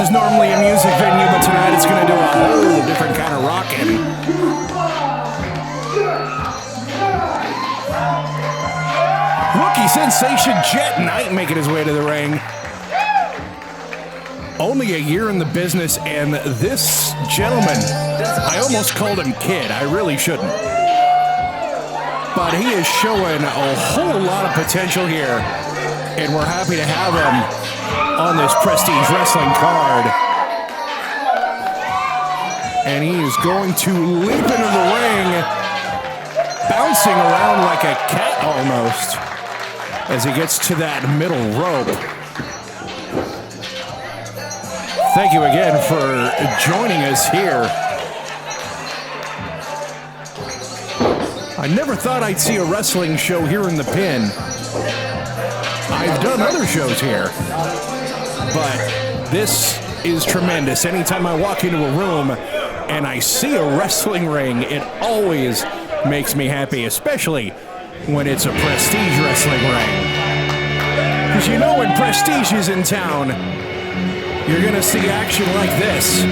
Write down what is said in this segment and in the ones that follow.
is normally a music venue, but tonight it's going to do a whole different kind of rocking. Rookie sensation Jet Knight making his way to the ring. Only a year in the business, and this gentleman, I almost called him kid. I really shouldn't. But he is showing a whole lot of potential here, and we're happy to have him on this Prestige Wrestling card. And he is going to leap into the ring, bouncing around like a cat almost, as he gets to that middle rope. Thank you again for joining us here. I never thought I'd see a wrestling show here in the Pin. I've done other shows here, but this is tremendous. Anytime I walk into a room and I see a wrestling ring, it always makes me happy, especially when it's a Prestige wrestling ring. Because you know when Prestige is in town, you're going to see action like this.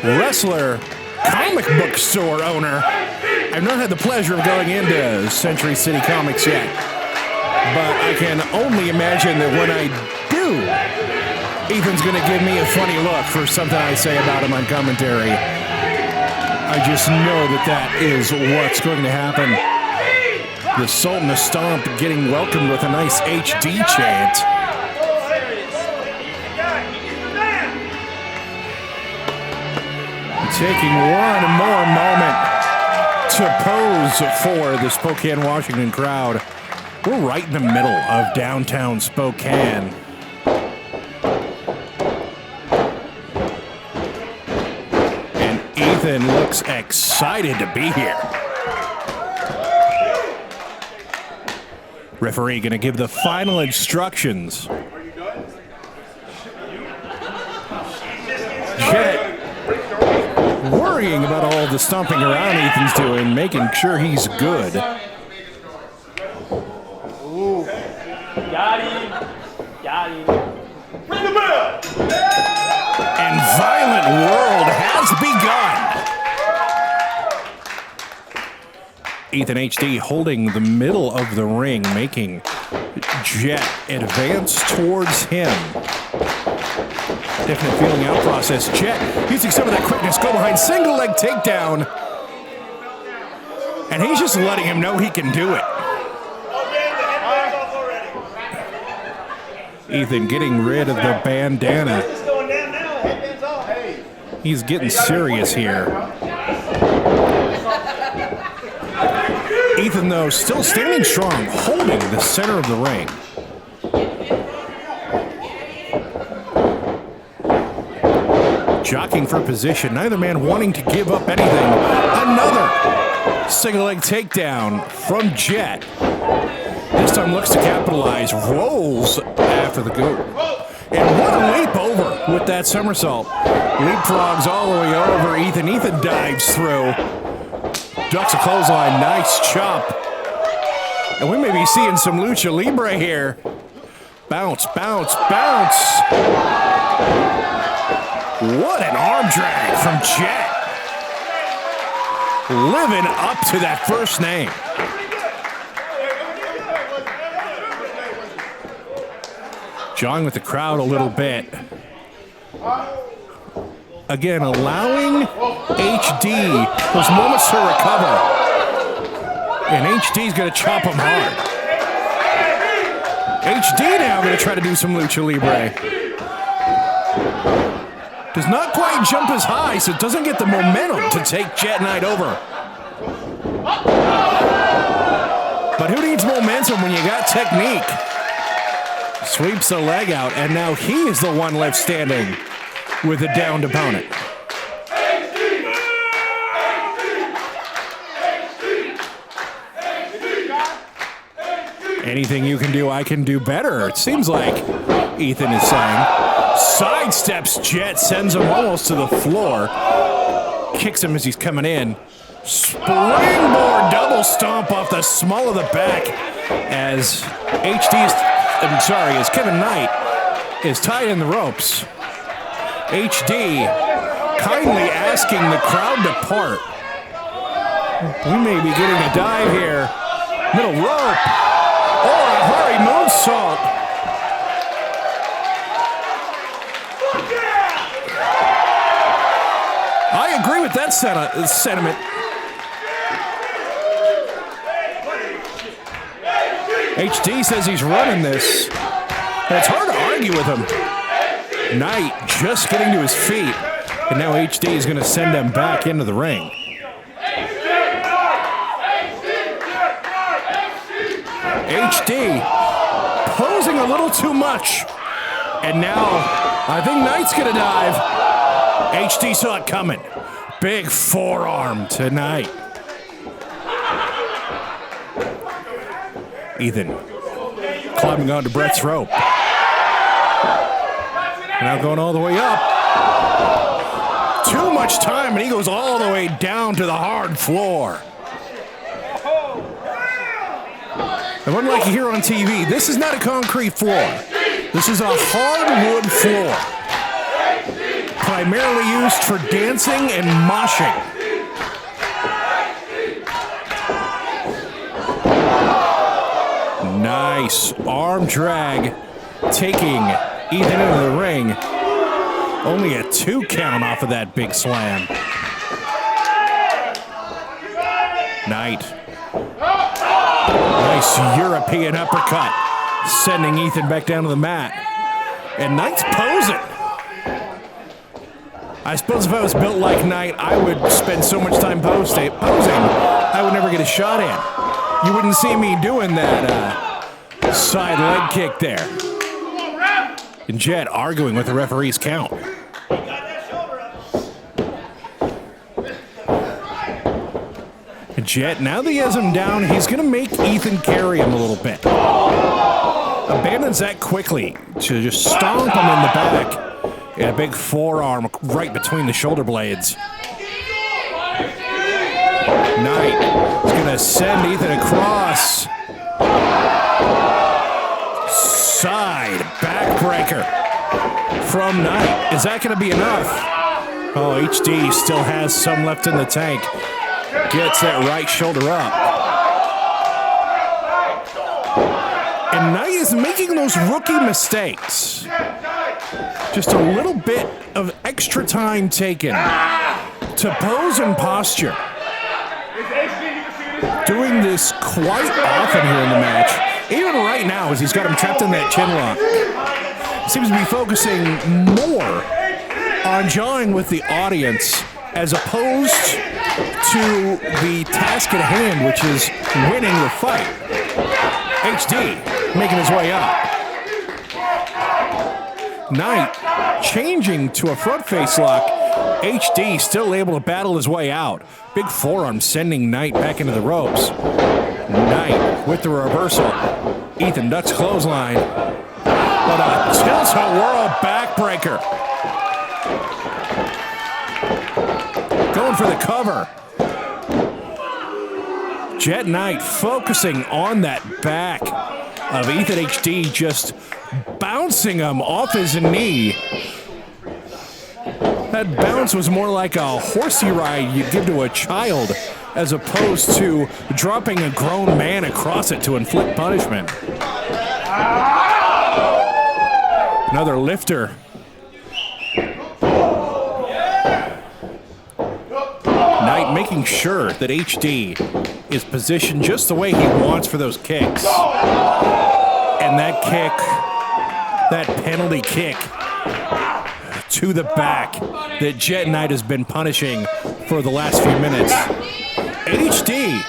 Wrestler, comic book store owner. I've not had the pleasure of going into Century City Comics yet, but I can only imagine that when I do, Ethan's going to give me a funny look for something I say about him on commentary. I just know that that is what's going to happen. The Sultan of Stomp getting welcomed with a nice HD chant. Taking one more moment to pose for the Spokane, Washington crowd. We're right in the middle of downtown Spokane. And Ethan looks excited to be here. Referee going to give the final instructions. Jet worrying about all the stomping around Ethan's doing, making sure he's good. Ooh. Got him. Got him. Ring the bell. And Violent World has begun. Ethan HD holding the middle of the ring, making Jet advance towards him. Definite feeling out process. Jet using some of that quickness. Go behind, single leg takedown. And he's just letting him know he can do it. Ethan getting rid of the bandana. He's getting serious here. Ethan, though, still standing strong, holding the center of the ring. Jockeying for position, neither man wanting to give up anything. Another single leg takedown from Jet. This time looks to capitalize, rolls after the goat. And what a leap over with that somersault. Leapfrogs all the way over Ethan. Ethan dives through. Ducks a clothesline, nice chop. And we may be seeing some lucha libre here. Bounce, bounce, bounce. What an arm drag from Jet. Living up to that first name. Jawing with the crowd a little bit. Again, allowing HD those moments to recover. And HD's going to chop him hard. HD now going to try to do some lucha libre. Does not quite jump as high, so it doesn't get the momentum to take Jet Knight over. But who needs momentum when you got technique? Sweeps the leg out, and now he is the one left standing with a downed opponent. Anything you can do, I can do better. It seems like Ethan is saying. Sidesteps Jet, sends him almost to the floor. Kicks him as he's coming in. Springboard double stomp off the small of the back as as Kevin Knight is tied in the ropes. HD kindly asking the crowd to part. We may be getting a dive here. Middle rope. Or a hurry moonsault. I agree with that sentiment. HD says he's running this. And it's hard to argue with him. Knight just getting to his feet. And now HD is going to send him back into the ring. HD posing a little too much. And now I think Knight's going to dive. HD saw it coming. Big forearm tonight. Ethan climbing onto Brett's rope. Now going all the way up. Too much time, and he goes all the way down to the hard floor. And unlike you hear on TV, this is not a concrete floor. This is a hardwood floor. Primarily used for dancing and moshing. Nice arm drag, taking Ethan into the ring. Only a 2 count off of that big slam. Knight. Nice European uppercut, sending Ethan back down to the mat. And Knight's posing. I suppose if I was built like Knight, I would spend so much time posing, I would never get a shot in. You wouldn't see me doing that side leg kick there. And Jet arguing with the referee's count. And Jet, now that he has him down, he's going to make Ethan carry him a little bit. Abandons that quickly to just stomp him in the back. And a big forearm right between the shoulder blades. Knight is going to send Ethan across. Side backbreaker from Knight. Is that going to be enough? Oh, HD still has some left in the tank. Gets that right shoulder up. And Knight is making those rookie mistakes. Just a little bit of extra time taken to pose and posture. Doing this quite often here in the match. Even right now, as he's got him trapped in that chin lock. Seems to be focusing more on jawing with the audience as opposed to the task at hand, which is winning the fight. HD making his way up. Knight changing to a front face lock. HD still able to battle his way out. Big forearm sending Knight back into the ropes. Knight with the reversal. Ethan ducks clothesline. But a tilt-a-whirl backbreaker. Going for the cover. Jet Knight focusing on that back of Ethan HD, just bouncing him off his knee. That bounce was more like a horsey ride you'd give to a child as opposed to dropping a grown man across it to inflict punishment. Another lifter. Knight making sure that HD is positioned just the way he wants for those kicks. And that kick, that penalty kick to the back that Jet Knight has been punishing for the last few minutes. HD.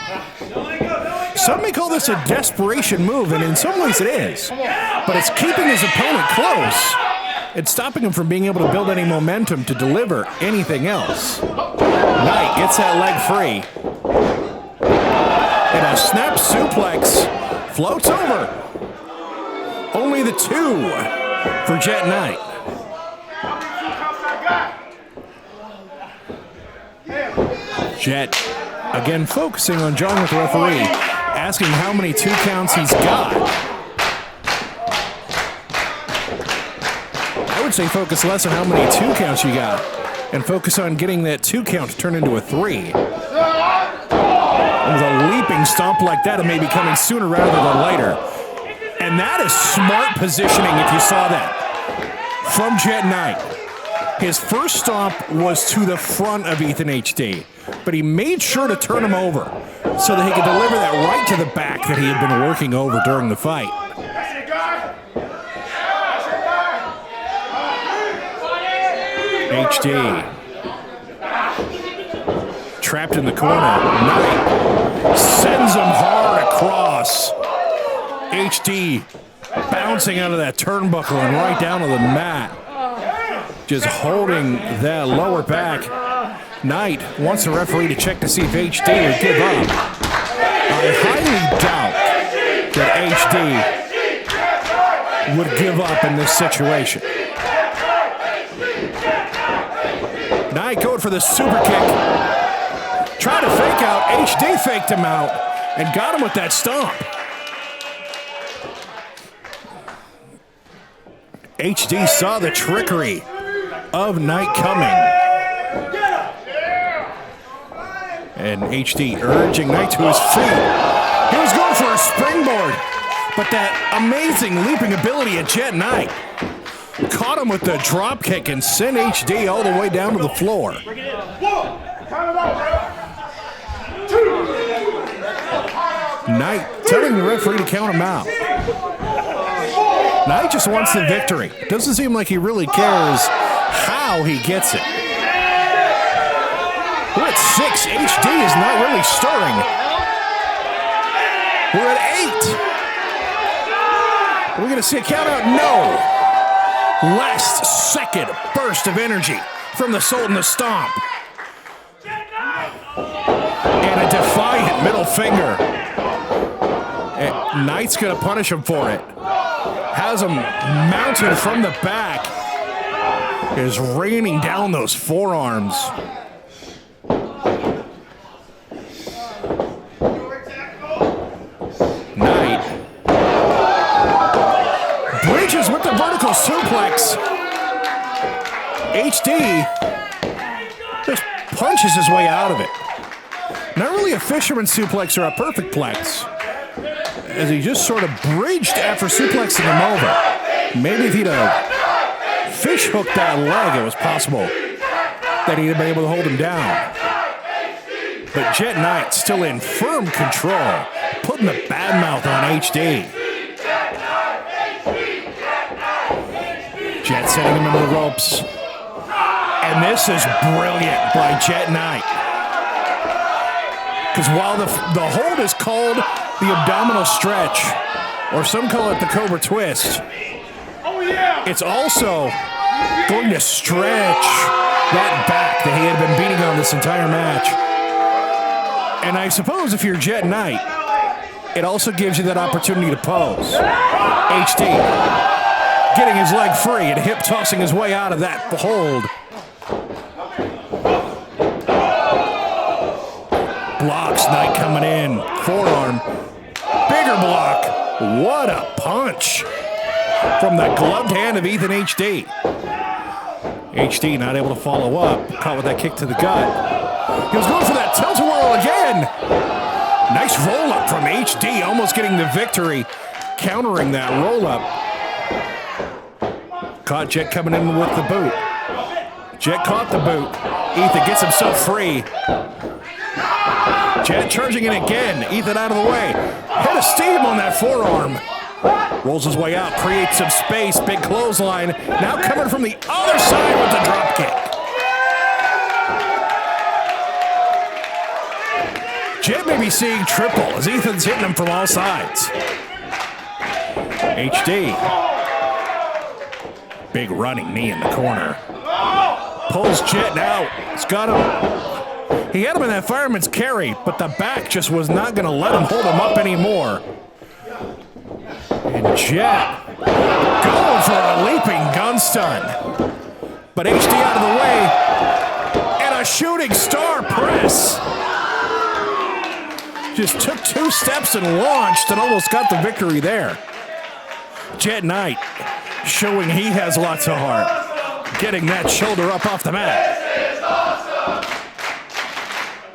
Some may call this a desperation move, and in some ways it is. But it's keeping his opponent close. It's stopping him from being able to build any momentum to deliver anything else. Knight gets that leg free. And a snap suplex Floats over. Only the 2 for Jet Knight. Jet, again, focusing on John with the referee, asking how many 2 counts he's got. I would say focus less on how many 2 counts you got and focus on getting that 2 count to turn into a 3. And with a leaping stomp like that, it may be coming sooner rather than later. And that is smart positioning if you saw that from Jet Knight. His first stomp was to the front of Ethan HD, but he made sure to turn him over so that he could deliver that right to the back that he had been working over during the fight. HD. Trapped in the corner. Knight sends him hard across. HD bouncing out of that turnbuckle and right down to the mat. Just holding that lower back. Knight wants the referee to check to see if HD would give up. I highly doubt that HD would give up in this situation. Knight going for the super kick. Tried to fake out. HD faked him out and got him with that stomp. HD saw the trickery of Knight coming. And HD urging Knight to his feet. He was going for a springboard, but that amazing leaping ability of Jet Knight caught him with the drop kick and sent HD all the way down to the floor. Knight telling the referee to count him out. Knight just wants the victory. Doesn't seem like he really cares how he gets it. We're at 6. HD is not really stirring. We're at 8. Are we going to see a count out? No. Last second burst of energy from the Sultan to stomp. And a defiant middle finger. And Knight's going to punish him for it. Has him mounted from the back. Is raining down those forearms. Knight bridges with the vertical suplex. HD just punches his way out of it. Not really a fisherman suplex or a perfect plex, as he just sort of bridged after suplexing him over. Maybe if he'd fish hooked that leg, it was possible that he'd have been able to hold him down. But Jet Knight still in firm control, putting the bad mouth on HD. Jet setting him into the ropes. And this is brilliant by Jet Knight. Because while the hold is called the abdominal stretch, or some call it the Cobra Twist, it's also going to stretch that back that he had been beating on this entire match. And I suppose if you're Jet Knight, it also gives you that opportunity to pose. HD getting his leg free and hip tossing his way out of that hold. Blocks Knight coming in. Forearm. Bigger block. What a punch from the gloved hand of Ethan HD. HD not able to follow up. Caught with that kick to the gut. He was going for that tilt-a-whirl again. Nice roll-up from HD, almost getting the victory, countering that roll-up. Caught Jet coming in with the boot. Jet caught the boot. Ethan gets himself free. Jet charging in again. Ethan out of the way. Hit a steam on that forearm. Rolls his way out, creates some space. Big clothesline. Now coming from the other side with the drop kick. Jet may be seeing triple as Ethan's hitting him from all sides. HD. Big running knee in the corner. Pulls Jet out. He's got him. He had him in that fireman's carry, but the back just was not going to let him hold him up anymore. And Jet going for a leaping gun stun. But HD out of the way. And a shooting star press. Just took 2 steps and launched and almost got the victory there. Jet Knight showing he has lots of heart. Getting that shoulder up off the mat. This is awesome.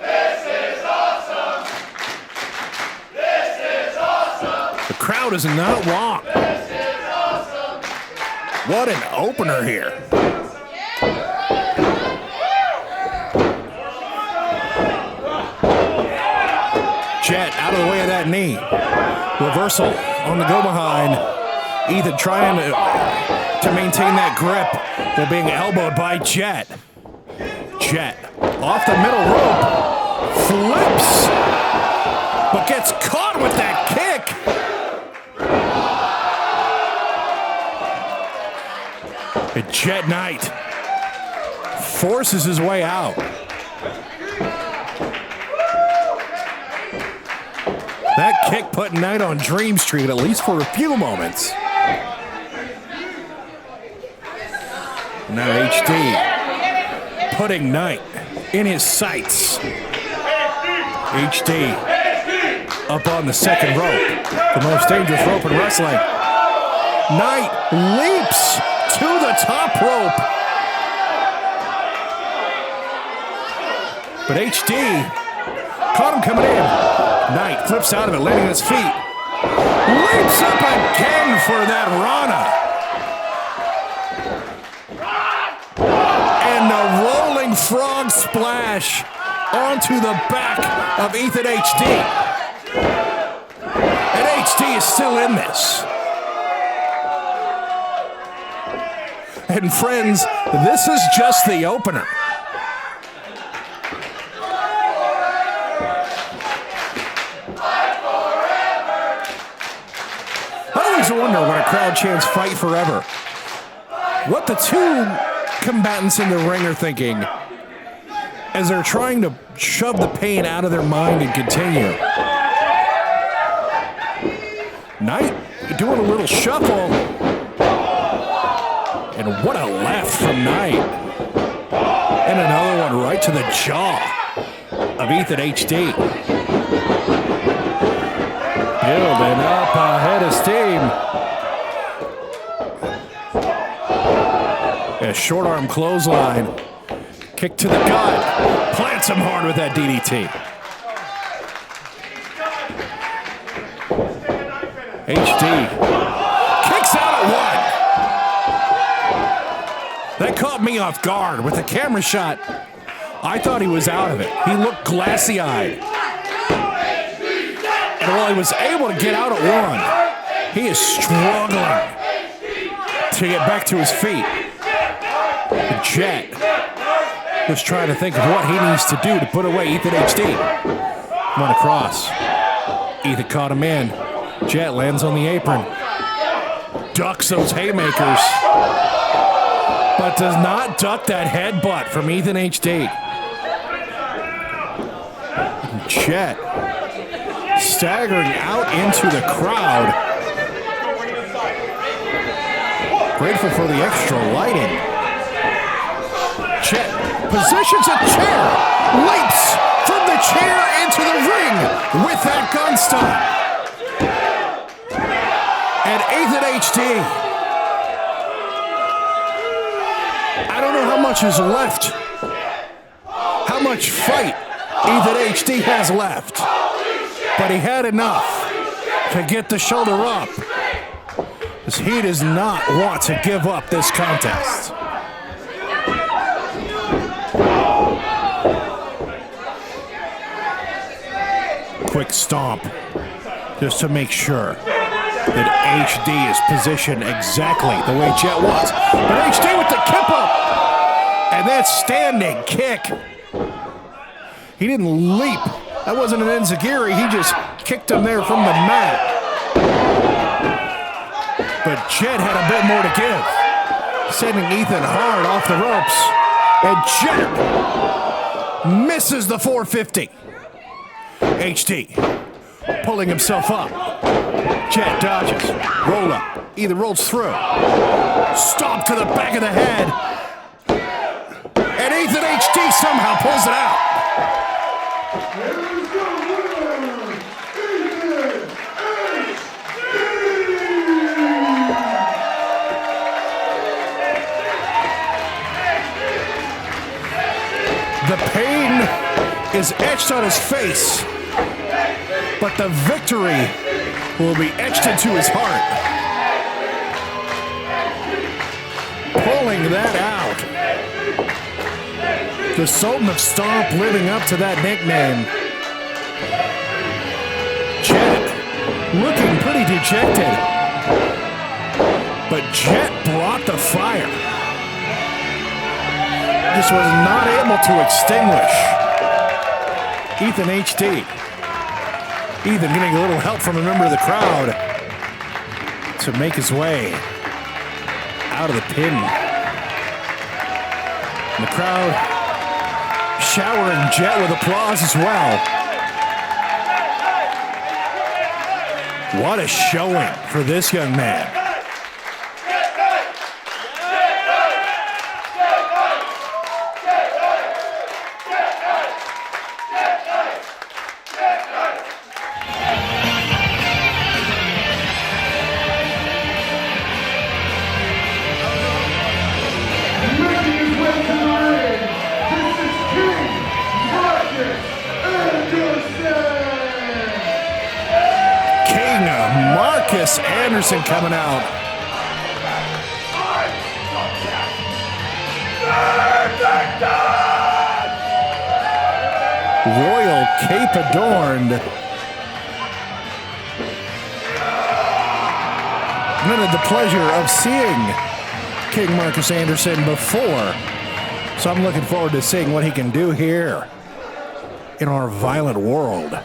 This is awesome. This is awesome. The crowd is not wrong. This is awesome. What an opener here. Jet out of the way of that knee. Reversal on the go behind. Ethan trying to maintain that grip while being elbowed by Jet. Jet off the middle rope. Flips. But gets caught with that kick. And Jet Knight forces his way out. That kick put Knight on Dream Street, at least for a few moments. Now HD putting Knight in his sights. HD up on the second rope. The most dangerous rope in wrestling. Knight leaps to the top rope. But HD caught him coming in. Knight flips out of it, landing on his feet. Leaps up again for that Rana. And the rolling frog splash onto the back of Ethan HD. And HD is still in this. And friends, this is just the opener. I wonder when a crowd chants "Fight Forever," what the two combatants in the ring are thinking as they're trying to shove the pain out of their mind and continue. Knight doing a little shuffle, and what a left from Knight, and another one right to the jaw of Ethan HD. Building up a head of steam. A short arm clothesline. Kick to the gut. Plants him hard with that DDT. HD kicks out at 1. That caught me off guard with the camera shot. I thought he was out of it. He looked glassy-eyed. And while he was able to get out at 1, he is struggling to get back to his feet. Jet was trying to think of what he needs to do to put away Ethan HD. Went across. Ethan caught him in. Jet lands on the apron. Ducks those haymakers. But does not duck that headbutt from Ethan HD. Jet staggering out into the crowd. Grateful for the extra lighting. Jet positions a chair, leaps from the chair into the ring with that gun stun. And Ethan HD, I don't know how much is left, how much fight Ethan HD has left, but he had enough to get the shoulder up, as he does not want to give up this contest. Quick stomp, just to make sure that HD is positioned exactly the way Jet wants. But HD with the kip up, and that standing kick. He didn't leap. That wasn't an enziguri. He just kicked him there from the mat. But Jet had a bit more to give, sending Ethan hard off the ropes. And Jet misses the 450. HD pulling himself up. Jet dodges. Roll up. Either rolls through. Stomp to the back of the head. And Ethan HD somehow pulls it out. The pain is etched on his face, but the victory will be etched into his heart. Pulling that out. The Sultan of Stomp living up to that nickname. Jet looking pretty dejected, but Jet brought the fire. Just was not able to extinguish Ethan HD. Ethan getting a little help from a member of the crowd to make his way out of the pin. And the crowd showering Jet with applause as well. What a showing for this young man. Anderson coming out. Royal cape adorned. I've had the pleasure of seeing King Marcus Anderson before, so I'm looking forward to seeing what he can do here in our violent world.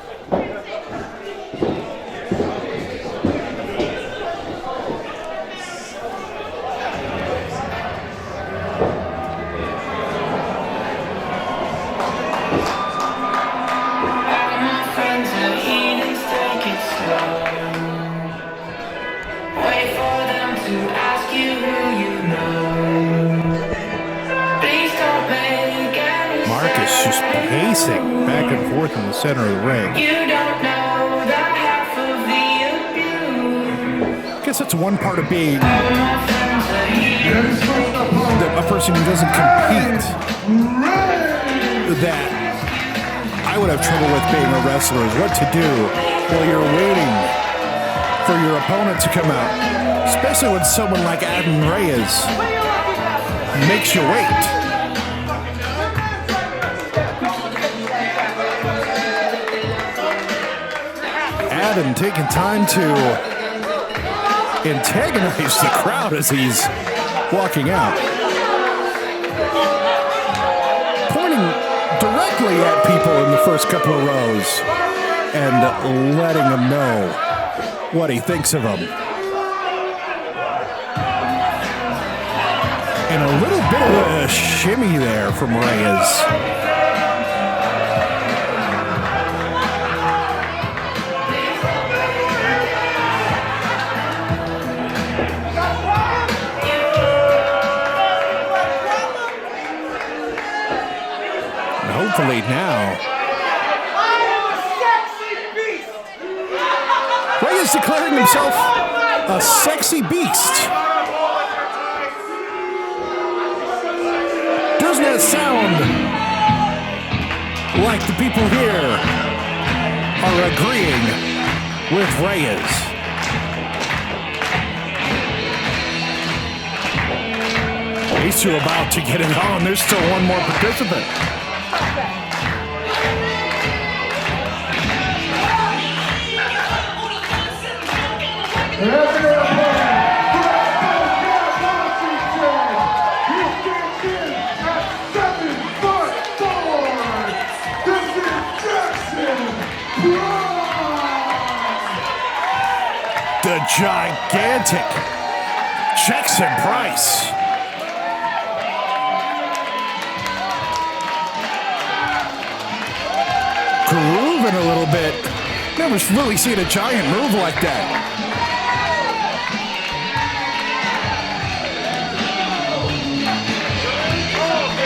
Back and forth in the center of the ring. You don't know the half of the abuse. I guess that's one part of being a person who doesn't compete that I would have trouble with being a wrestler, is what to do while you're waiting for your opponent to come out. Especially when someone like Adam Reyes makes you wait. And taking time to antagonize the crowd as he's walking out. Pointing directly at people in the first couple of rows and letting them know what he thinks of them. And a little bit of a shimmy there from Reyes. Hopefully now. Reyes declaring himself a sexy beast. Doesn't that sound like the people here are agreeing with Reyes? These two about to get it on. There's still one more participant. The gigantic Jackson Price. Grooving a little bit Never really seen a giant move like that.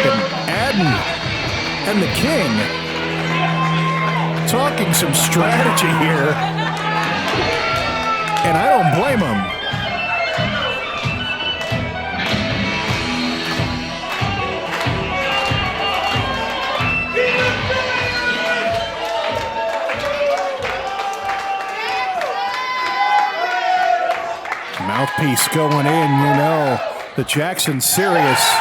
And Adden and the King talking some strategy here. And I don't blame him. Mouthpiece going in, you know. The Jackson's serious.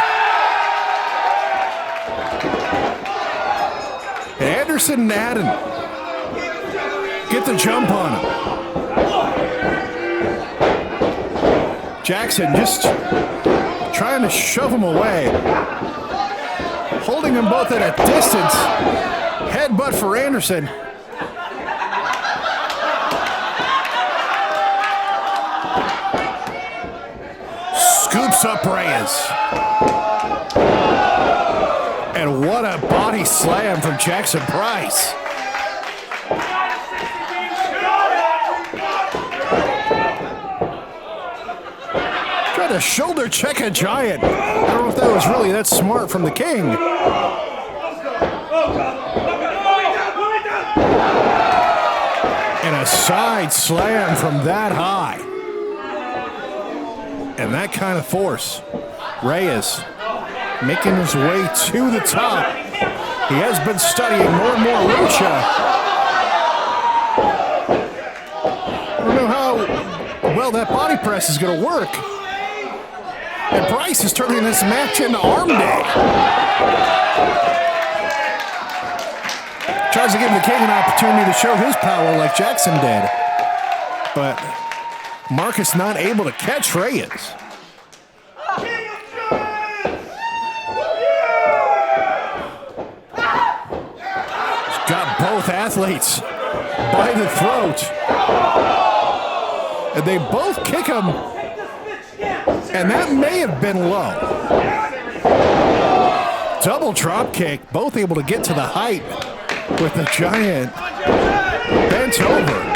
And Anderson and Adden get the jump on him. Jackson just trying to shove him away. Holding them both at a distance. Headbutt for Anderson. Scoops up Reyes. And what a body slam from Jackson Price. Tried to shoulder check a giant. I don't know if that was really that smart from the King. And a side slam from that high. And that kind of force. Reyes making his way to the top. He has been studying more and more lucha. I don't know how well that body press is going to work. And Price is turning this match into arm day. Tries to give the King an opportunity to show his power like Jackson did. But Marcus not able to catch Reyes. He's got both athletes by the throat. And they both kick him. And that may have been low. Double drop kick, both able to get to the height with the giant bent over.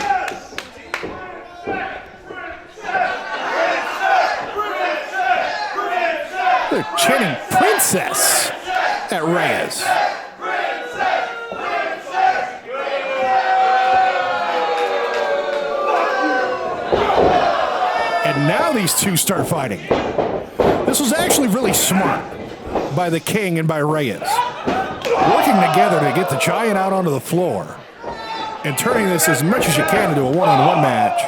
They're chanting princess at Reyes. And now these two start fighting. This was actually really smart by the King and by Reyes. Working together to get the giant out onto the floor and turning this as much as you can into a one-on-one match.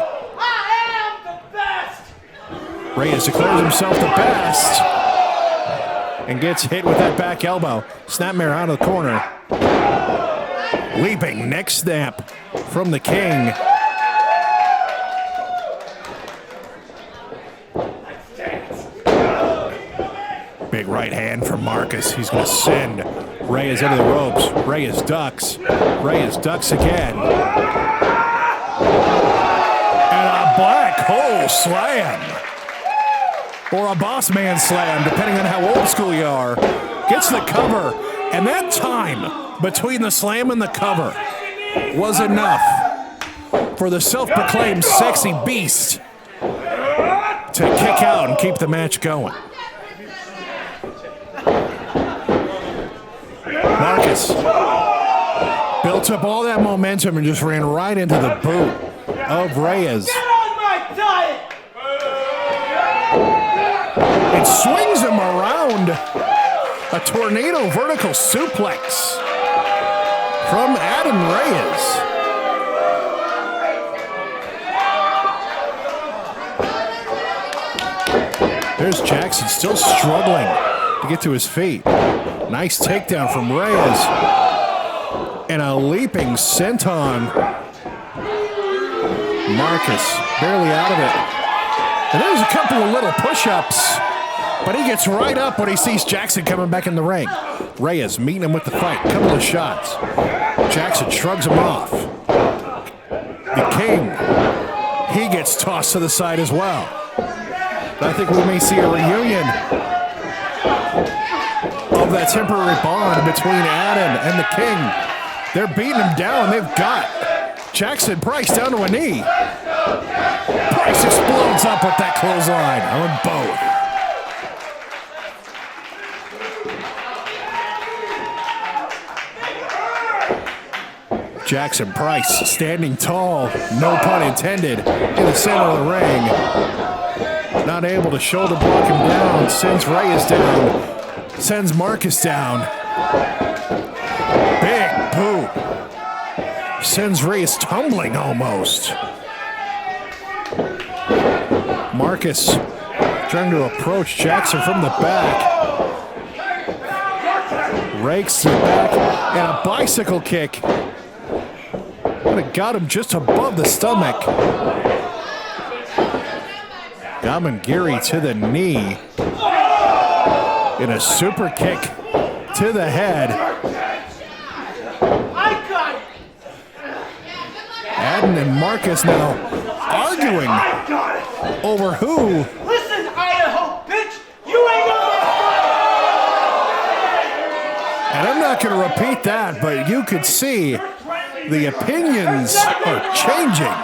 Reyes declares himself the best and gets hit with that back elbow. Snapmare out of the corner. Leaping neck snap from the King. Big right hand from Marcus. He's going to send Reyes into the ropes. Reyes ducks. Reyes ducks again. And a black hole slam. Or a boss man slam, depending on how old school you are. Gets the cover. And that time between the slam and the cover was enough for the self-proclaimed sexy beast to kick out and keep the match going. Marcus built up all that momentum and just ran right into the boot of Reyes. Get on my diet! It swings him around. A tornado vertical suplex from Adam Reyes. There's Jackson still struggling to get to his feet. Nice takedown from Reyes. And a leaping senton. Marcus barely out of it. And there's a couple of little push-ups. But he gets right up when he sees Jackson coming back in the ring. Reyes meeting him with the fight. Couple of shots. Jackson shrugs him off. The King, he gets tossed to the side as well. I think we may see a reunion of that temporary bond between Adam and the King. They're beating him down. They've got Jackson Price down to a knee. Price explodes up with that clothesline on both. Jackson Price standing tall, no pun intended, in the center of the ring. Not able to shoulder block him down. Sends Reyes down. Sends Marcus down. Big boot. Sends Reyes tumbling almost. Marcus trying to approach Jackson from the back. Rakes it back and a bicycle kick. Would have got him just above the stomach. Garrini to the knee. In a super kick to the head. Aden and Marcus now arguing over who. Listen, Idaho, bitch, you ain't gonna. And I'm not going to repeat that, but you could see the opinions are changing.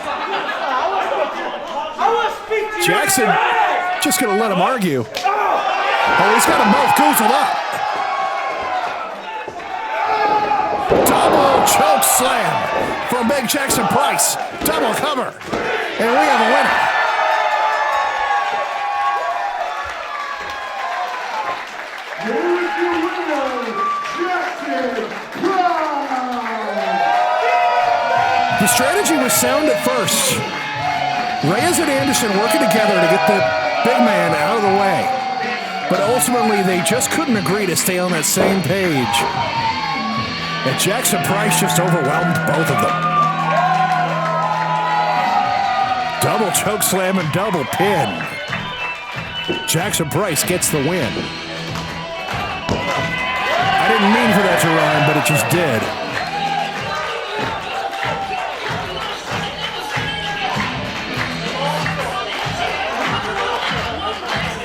Jackson just going to let him argue. Oh, he's got him both goozled up. Double choke slam from Big Jackson Price. Double cover. And we have a winner. The strategy was sound at first. Reyes and Anderson working together to get the big man out of the way. But ultimately, they just couldn't agree to stay on that same page. And Jackson Price just overwhelmed both of them. Double choke slam and double pin. Jackson Price gets the win. I didn't mean for that to rhyme, but it just did.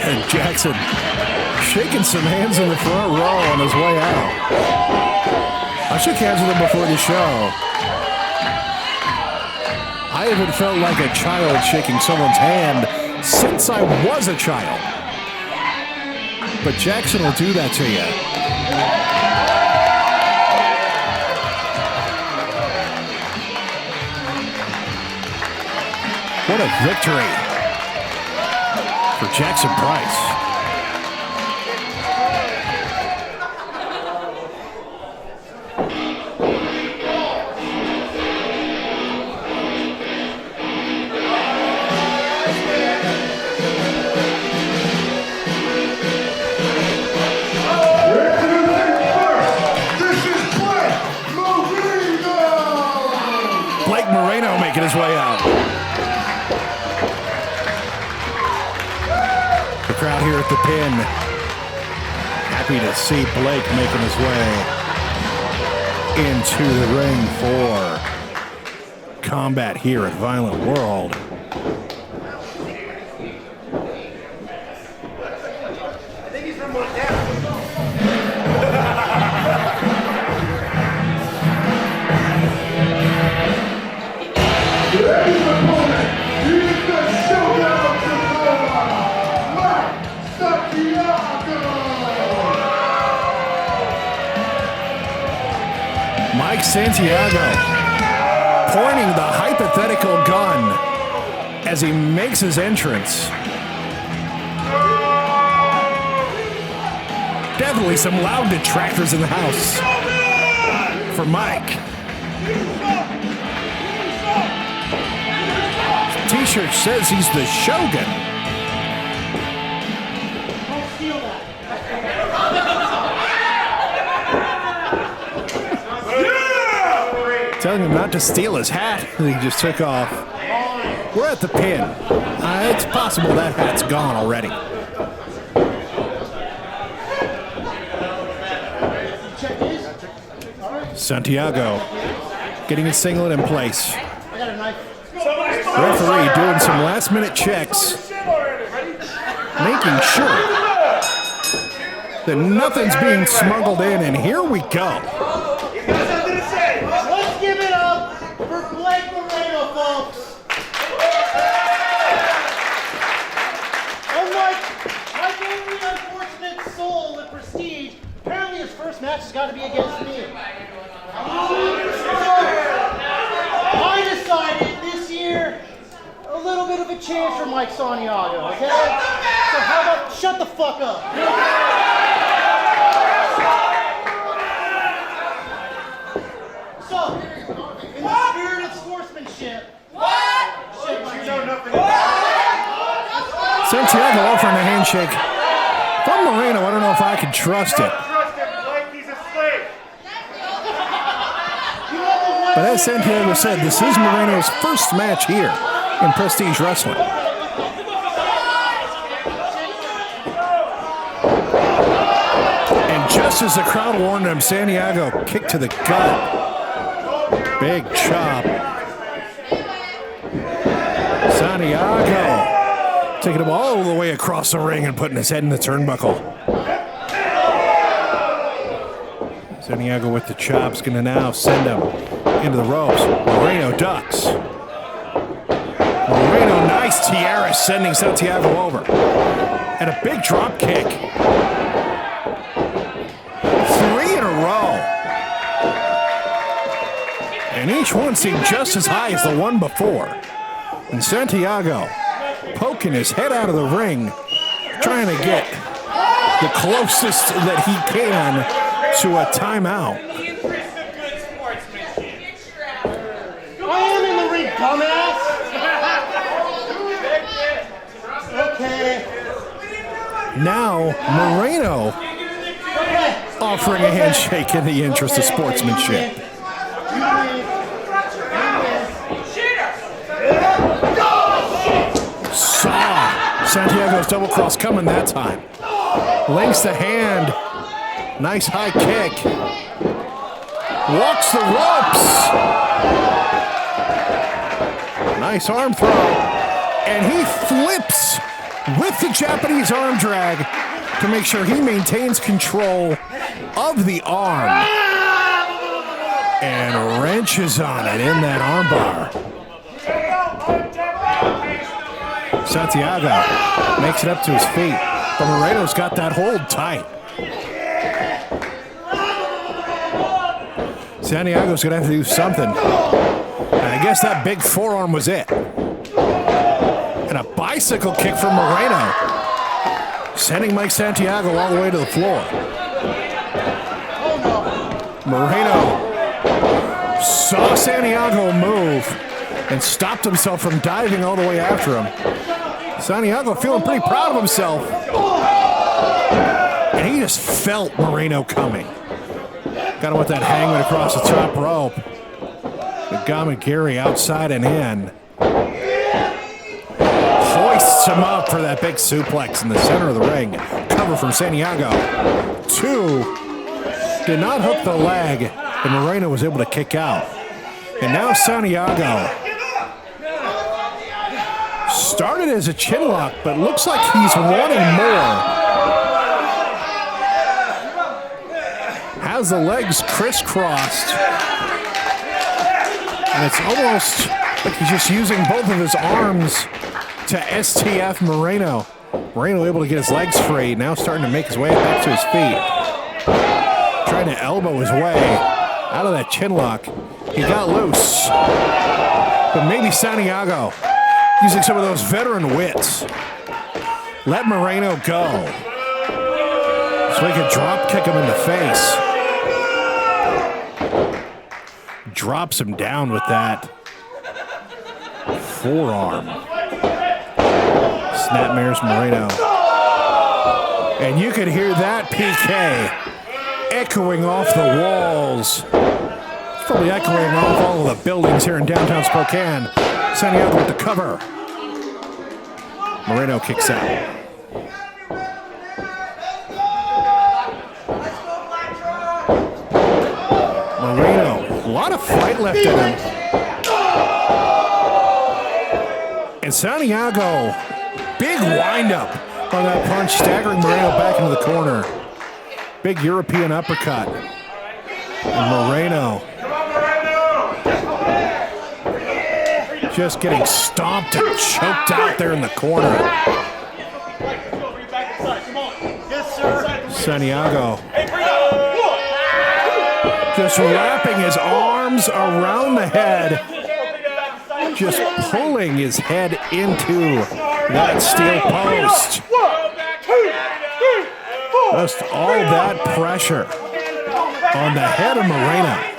And Jackson shaking some hands in the front row on his way out. I shook hands with him before the show. I haven't felt like a child shaking someone's hand since I was a child. But Jackson will do that to you. What a victory for Jackson Price. Making his way out. The crowd here at the pin, happy to see Blake making his way into the ring for combat here at Violent World. I think he's from Montana. Today's opponent, he is the showdown of the Santiago. Mike Santiago pointing the hypothetical gun as he makes his entrance. Definitely some loud detractors in the house for Mike. T-shirt says he's the Shogun. Telling him not to steal his hat that he just took off. We're at the pin. It's possible that hat's gone already. Santiago getting his singlet in place. Referee doing some last-minute checks, making sure that nothing's being smuggled in, and here we go. Let's give it up for Blake. be against me. I decided this year a little bit of a chance for Mike Santiago, okay? So how about shut the fuck up? So, in the spirit of sportsmanship, shake my hand. Santiago offering a handshake. From Moreno, I don't know if I can trust it. Trust him like he's a slave. But as Santiago said, this is Moreno's first match here in Prestige Wrestling. And just as the crowd warned him, Santiago kicked to the gut. Big chop. Santiago taking him all the way across the ring and putting his head in the turnbuckle. Santiago with the chops, gonna now send him into the ropes. Moreno ducks. Moreno, nice tiara, sending Santiago over. And a big drop kick. 3 in a row. And each one seemed just as high as the one before. And Santiago poking his head out of the ring, trying to get the closest that he can to a timeout. I am in the ring, dumbass! Okay. Now, Moreno offering a handshake in the interest of sportsmanship. Saw Santiago's double cross coming that time. Links the hand. Nice high kick. Walks the ropes. Nice arm throw. And he flips with the Japanese arm drag to make sure he maintains control of the arm. And wrenches on it in that armbar. Santiago makes it up to his feet, but Moreno's got that hold tight. Santiago's gonna have to do something. And I guess that big forearm was it. And a bicycle kick from Moreno, sending Mike Santiago all the way to the floor. Moreno saw Santiago move and stopped himself from diving all the way after him. Santiago feeling pretty proud of himself. And he just felt Moreno coming. Got him with that hangman across the top rope. The Gamagiri outside and in. Hoists him up for that big suplex in the center of the ring. Cover from Santiago. 2. Did not hook the leg, and Moreno was able to kick out. And now Santiago started as a chin lock, but looks like he's wanting more. Has the legs crisscrossed. And it's almost like he's just using both of his arms to STF Moreno. Moreno able to get his legs free, now starting to make his way back to his feet. Trying to elbow his way out of that chin lock. He got loose. But maybe Santiago using some of those veteran wits. Let Moreno go. So he could drop kick him in the face. Drops him down with that forearm. Snapmares Moreno. And you could hear that PK echoing off the walls. It's probably echoing off all of the buildings here in downtown Spokane. Santiago with the cover. Moreno kicks out. Moreno, a lot of fight left in him. And Santiago, big windup on that punch, staggering Moreno back into the corner. Big European uppercut. And Moreno just getting stomped and choked out there in the corner. Yes, sir. Santiago Just wrapping his arms around the head. Just pulling his head into that steel post. Just all that pressure on the head of Moreno.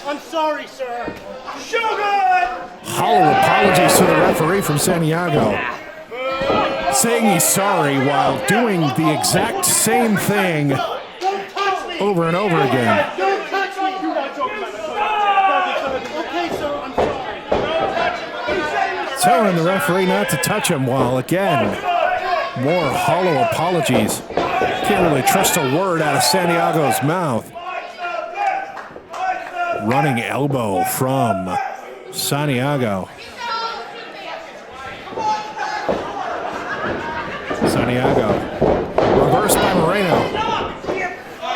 I'm sorry, sir. Hollow apologies to the referee from Santiago, saying he's sorry while doing the exact same thing over and over again. Don't touch me. Okay, sir, I'm sorry. Telling the referee not to touch him while, again, more hollow apologies. Can't really trust a word out of Santiago's mouth. Running elbow from Santiago. Santiago. Reversed by Moreno.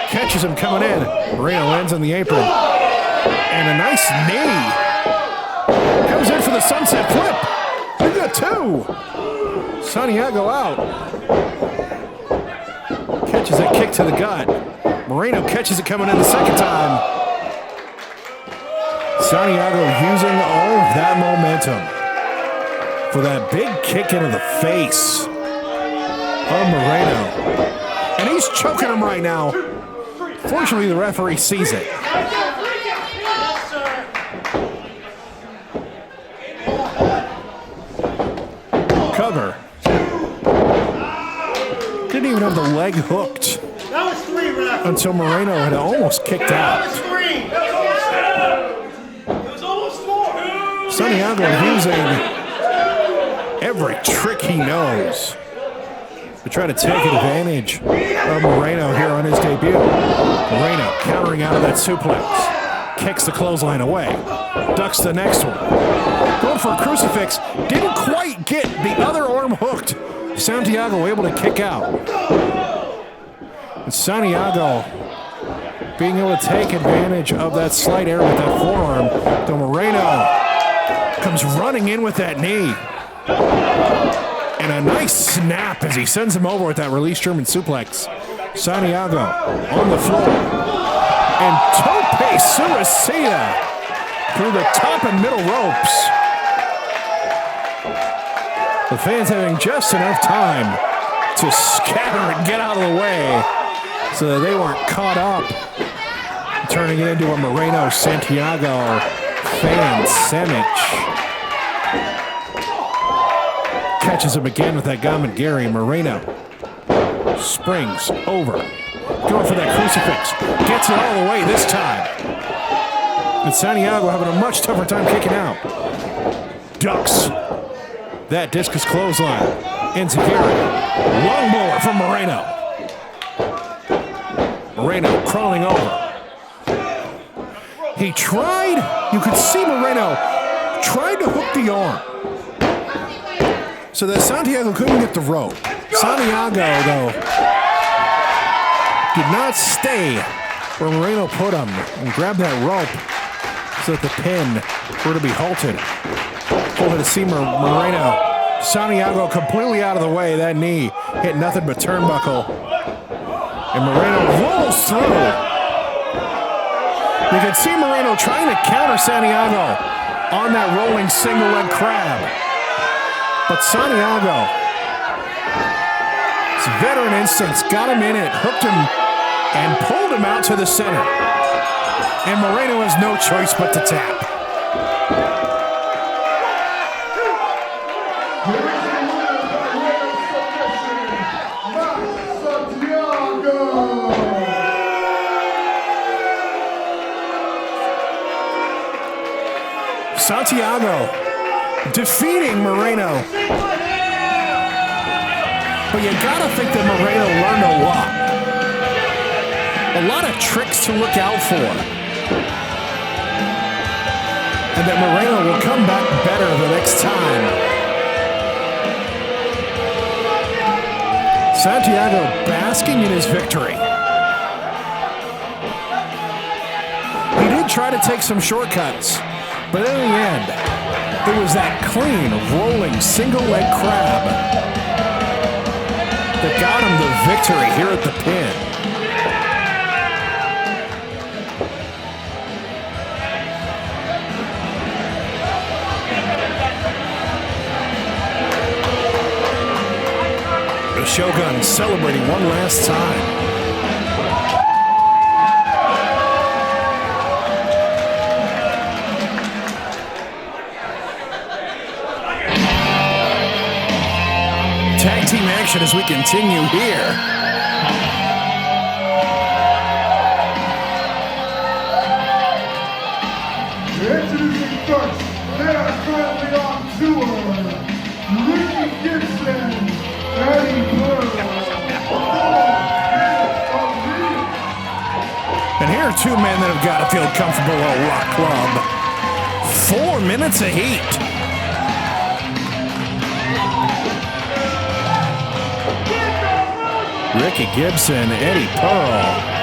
Catches him coming in. Moreno lands on the apron. And a nice knee. Comes in for the sunset flip. We got two. Santiago out. Catches a kick to the gut. Moreno catches it coming in the second time. Santiago using all of that momentum for that big kick into the face of Moreno. And he's choking him right now. Fortunately, the referee sees it. Cover. Didn't even have the leg hooked That was 3, ref. until Moreno had almost kicked out. That was 3. Santiago using every trick he knows to try to take advantage of Moreno here on his debut. Moreno countering out of that suplex. Kicks the clothesline away. Ducks the next one. Going for a crucifix. Didn't quite get the other arm hooked. Santiago able to kick out. And Santiago being able to take advantage of that slight error with that forearm. Though Moreno comes running in with that knee. And a nice snap as he sends him over with that release German suplex. Santiago on the floor. And tope suicida through the top and middle ropes. The fans having just enough time to scatter and get out of the way so that they weren't caught up. Turning it into a Moreno Santiago fan sandwich. Catches him again with that Gary. Moreno springs over. Going for that crucifix. Gets it all the way this time. And Santiago having a much tougher time kicking out. Ducks that discus clothesline. Into Gary. Long blower from Moreno. Moreno crawling over. He tried, you could see Moreno tried to hook the arm so that Santiago couldn't get the rope. Santiago, though, did not stay where Moreno put him and grab that rope so that the pin were to be halted. Pull to see Moreno. Santiago completely out of the way. That knee hit nothing but turnbuckle. And Moreno rolls through. You can see Moreno trying to counter Santiago on that rolling single leg crab. But Santiago, his veteran instincts got him in it, hooked him, and pulled him out to the center. And Moreno has no choice but to tap. Santiago defeating Moreno. But you gotta think that Moreno learned a lot. A lot of tricks to look out for. And that Moreno will come back better the next time. Santiago basking in his victory. He did try to take some shortcuts. But in the end, it was that clean, rolling, single leg crab that got him the victory here at the pin. Shogun celebrating one last time. Tag team action as we continue here. Introducing first, they are currently on tour. Ricky Gibson, Eddie Perla. And here are two men that have got to feel comfortable at Rock Club. 4 minutes of heat. Ricky Gibson, Eddie Pearl.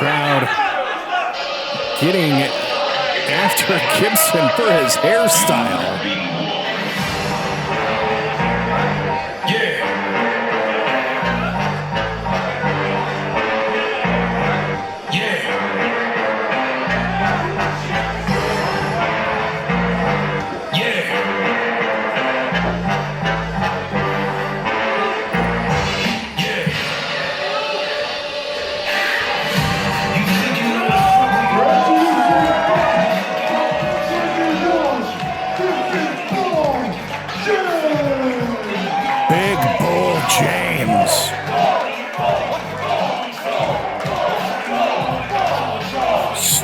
Crowd getting after Gibson for his hairstyle.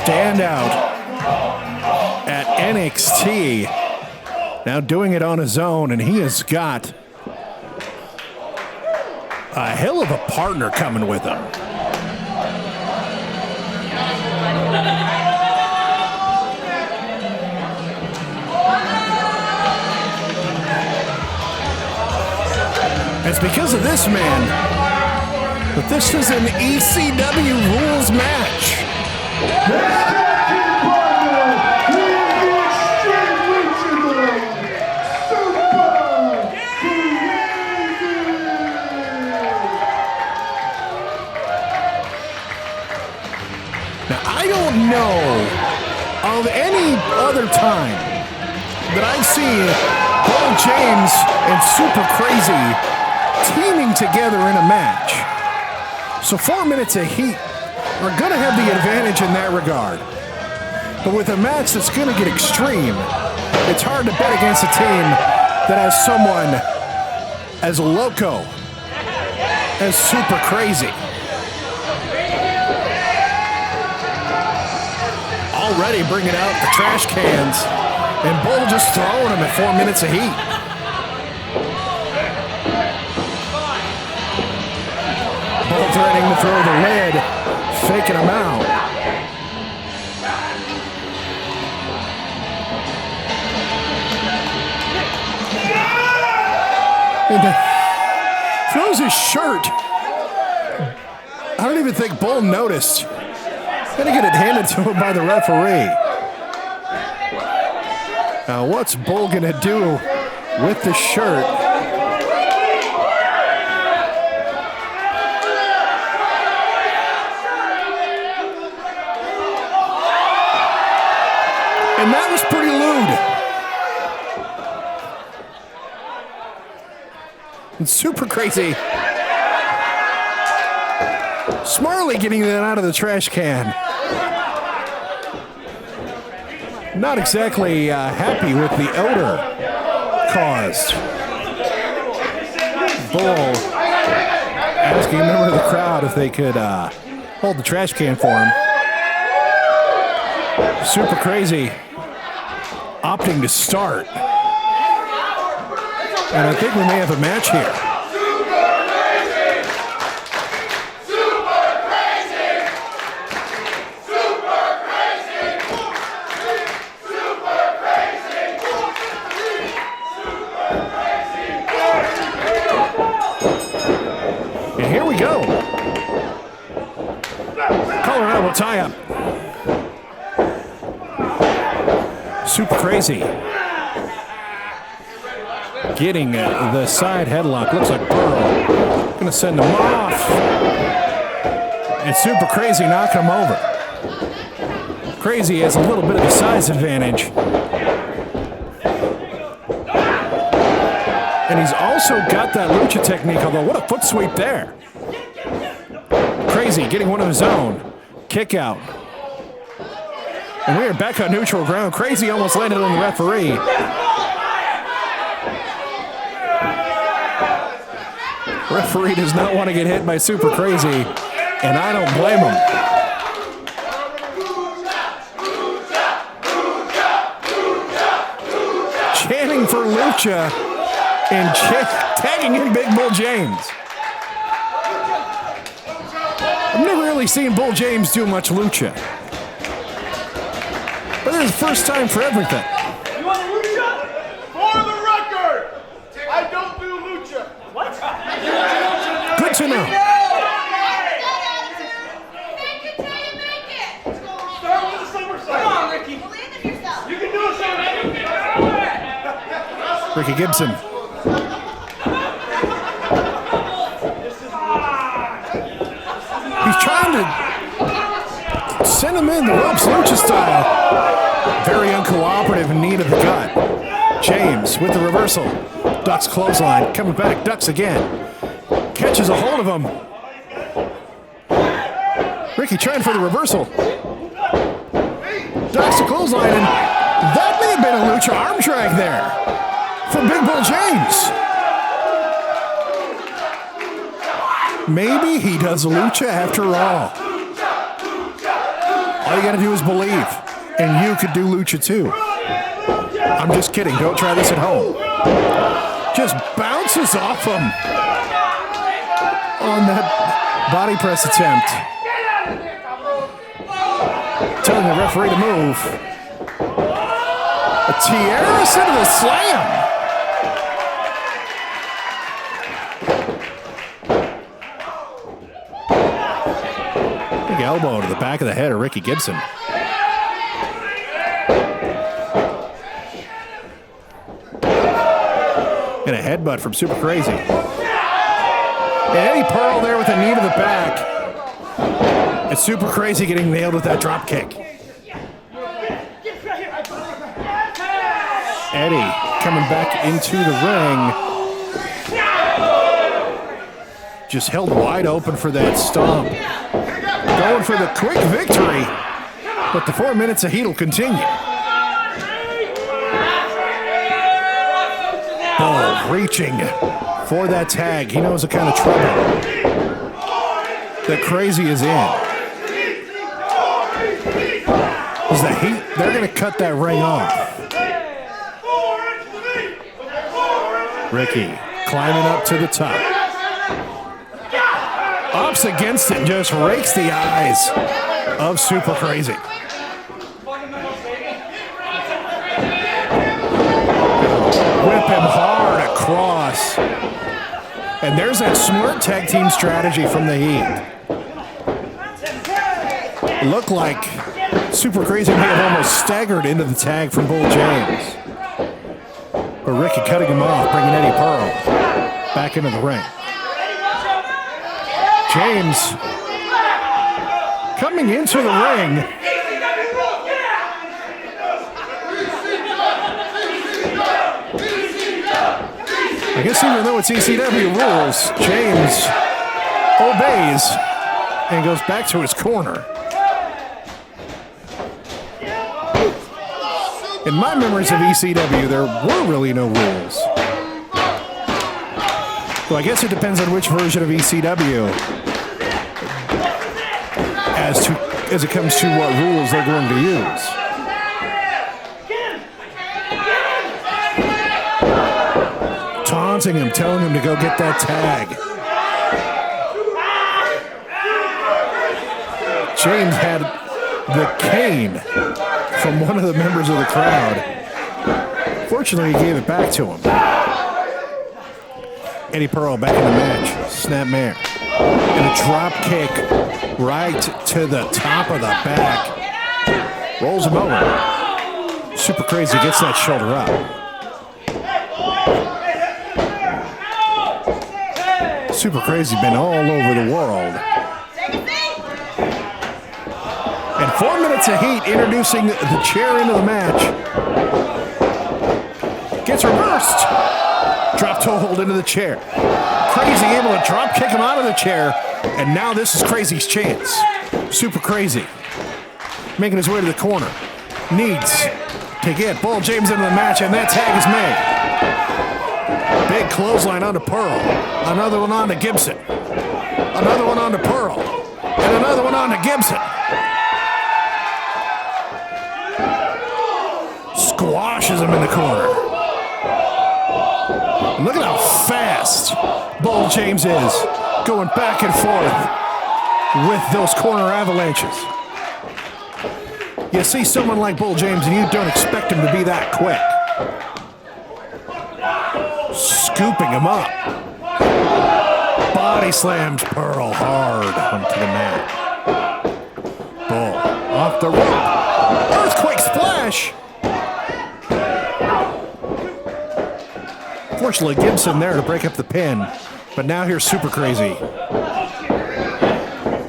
Standout at NXT, now doing it on his own, and he has got a hell of a partner coming with him. It's because of this man that this is an ECW rules match. Now, I don't know of any other time that I've seen Paul James and Super Crazy teaming together in a match. So 4 minutes of heat are going to have the advantage in that regard. But with a match that's going to get extreme, it's hard to bet against a team that has someone as loco as Super Crazy. Already bringing out the trash cans, and Bull just throwing them at 4 minutes of heat. Bull threatening to throw the lid, faking him out. And throws his shirt. I don't even think Bull noticed. Gonna get it handed to him by the referee. Now, what's Bull gonna do with the shirt? And that was pretty lewd. And Super Crazy smartly getting that out of the trash can. Not exactly happy with the odor caused. Bull asking a member of the crowd if they could hold the trash can for him. Super Crazy opting to start. And I think we may have a match here. Tie-up. Super Crazy getting the side headlock. Looks like Perla gonna send him off. And Super Crazy knocking him over. Crazy has a little bit of a size advantage. And he's also got that lucha technique, although what a foot sweep there. Crazy getting one of his own. Kick out. And we are back on neutral ground. Crazy almost landed on the referee. Referee does not want to get hit by Super Crazy, and I don't blame him. Chanting for lucha and tagging in Big Bull James. I've never really seen Bull James do much lucha. But this is the first time for everything. You want a lucha? For the record, I don't do lucha. What? Good to know. Start with the somersault. Come on, Ricky. You can do a somersault. Ricky Gibson. He's trying to send him in the ropes lucha style. Very uncooperative and need of the gut. James with the reversal. Ducks clothesline. Coming back. Ducks again. Catches a hold of him. Ricky trying for the reversal. Ducks the clothesline. And that may have been a lucha arm drag there from Big Bull James. Maybe he does a lucha after all. All you gotta do is believe. And you could do lucha too. I'm just kidding. Don't try this at home. Just bounces off him on that body press attempt. Telling the referee to move. A Tierras into the slam. Big elbow to the back of the head of Ricky Gibson. And a headbutt from Super Crazy. And Eddie Pearl there with a knee to the back. And Super Crazy getting nailed with that drop kick. Eddie coming back into the ring. Just held wide open for that stomp. Going for the quick victory. But the 4 minutes of heat will continue. Bull reaching for that tag. He knows the kind of trouble that Crazy is in. Is the heat? They're going to cut that ring off. Ricky climbing up to the top. Ups against it, just rakes the eyes of Super Crazy. Whip him hard across. And there's that smart tag team strategy from the Heat. It looked like Super Crazy may have almost staggered into the tag from Bull James. But Ricky cutting him off, bringing Eddie Pearl back into the ring. James coming into the ring. I guess even though it's ECW rules, James obeys and goes back to his corner. In my memories of ECW, there were really no rules. Well, I guess it depends on which version of ECW as it comes to what rules they're going to use. Taunting him, telling him to go get that tag. James had the cane from one of the members of the crowd. Fortunately, he gave it back to him. Eddie Pearl back in the match. Snapmare. And a drop kick right to the top of the back. Rolls him over. Super Crazy gets that shoulder up. Super Crazy been all over the world. And 4 minutes of heat introducing the chair into the match. Gets reversed. Drop toe hold into the chair. Crazy able to drop kick him out of the chair. And now this is Crazy's chance. Super Crazy making his way to the corner. Needs to get Bull James into the match, and that tag is made. Big clothesline onto Pearl. Another one onto Gibson. Another one onto Pearl. And another one onto Gibson. Squashes him in the corner. And look at how fast Bull James is going back and forth with those corner avalanches. You see someone like Bull James and you don't expect him to be that quick. Scooping him up. Body slams Pearl hard onto the mat. Bull off the rope. Earthquake splash. Fortunately, Gibson there to break up the pin. But now here's Super Crazy.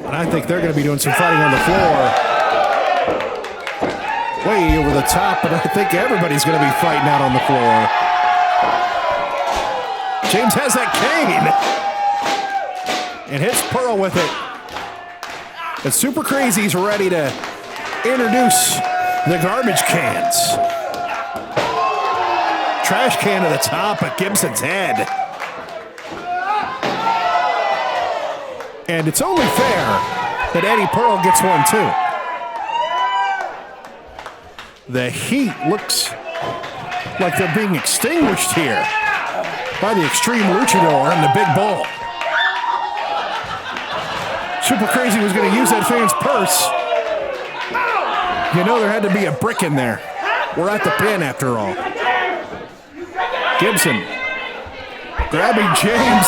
And I think they're going to be doing some fighting on the floor. Way over the top, but I think everybody's going to be fighting out on the floor. James has that cane. And hits Pearl with it. And Super Crazy's ready to introduce the garbage cans. Trash can to the top of Gibson's head. And it's only fair that Eddie Pearl gets one too. The heat looks like they're being extinguished here by the Extreme Luchador and the Big Bull. Super Crazy was going to use that fan's purse. You know there had to be a brick in there. We're at the pin after all. Gibson grabbing James,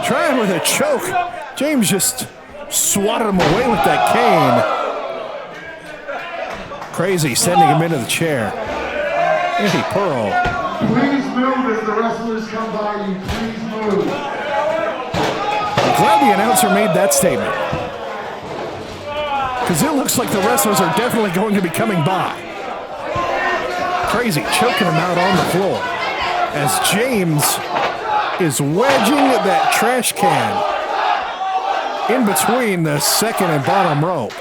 trying with a choke. James just swatted him away with that cane. Crazy sending him into the chair. Eddie Pearl. Please move as the wrestlers come by you. Please move. I'm glad the announcer made that statement. Because it looks like the wrestlers are definitely going to be coming by. Crazy choking him out on the floor. As James is wedging that trash can in between the second and bottom rope.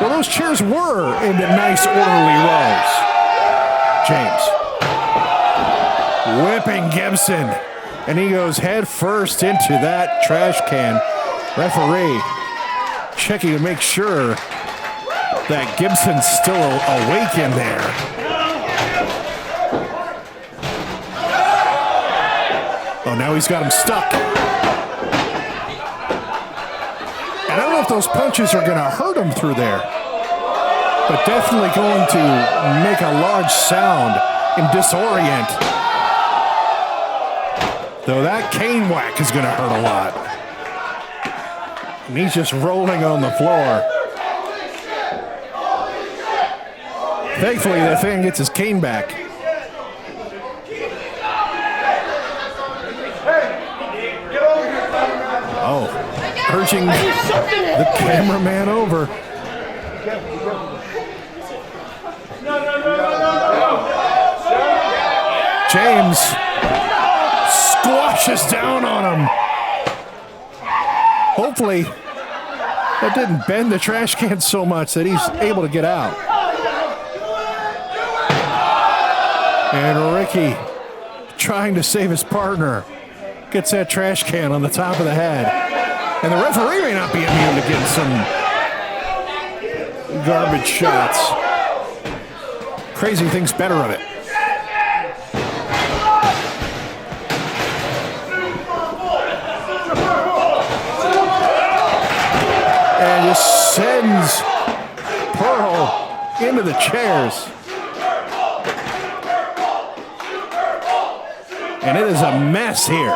Well, those chairs were in nice orderly rows. James whipping Gibson, and he goes head first into that trash can. Referee checking to make sure that Gibson's still awake in there. Oh, now he's got him stuck. And I don't know if those punches are going to hurt him through there, but definitely going to make a large sound and disorient. Though that cane whack is going to hurt a lot. And he's just rolling on the floor. Thankfully, the fan gets his cane back. Oh, urging the cameraman over. James squashes down on him. Hopefully, that didn't bend the trash can so much that he's able to get out. And Ricky, trying to save his partner, gets that trash can on the top of the head. And the referee may not be immune to getting some garbage shots. Crazy thinks better of it. And just sends Pearl into the chairs. And it is a mess here.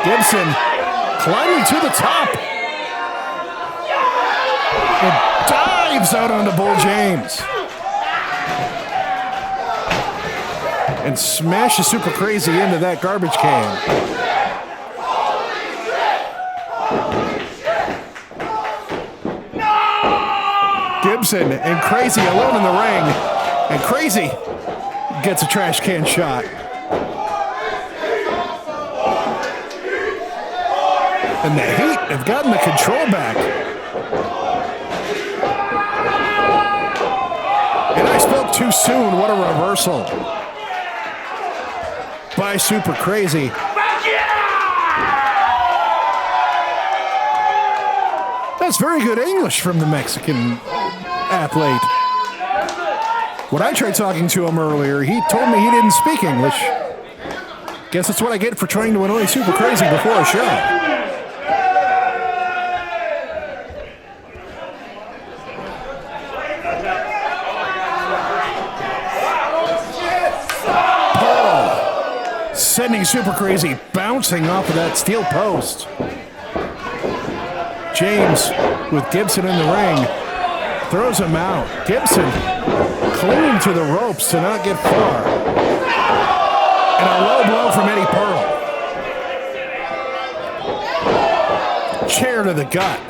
Gibson climbing to the top. And dives out onto Bull James. and smashes Super Crazy into that garbage can. Gibson and Crazy alone in the ring, and Crazy gets a trash can shot. And the Heat have gotten the control back. And I spoke too soon. What a reversal by Super Crazy. That's very good English from the Mexican athlete. When I tried talking to him earlier, he told me he didn't speak English. Guess that's what I get for trying to annoy Super Crazy before a show. Sending Super Crazy bouncing off of that steel post. James with Gibson in the ring throws him out. Gibson clinging to the ropes to not get far. And a low blow from Eddie Pearl. Chair to the gut.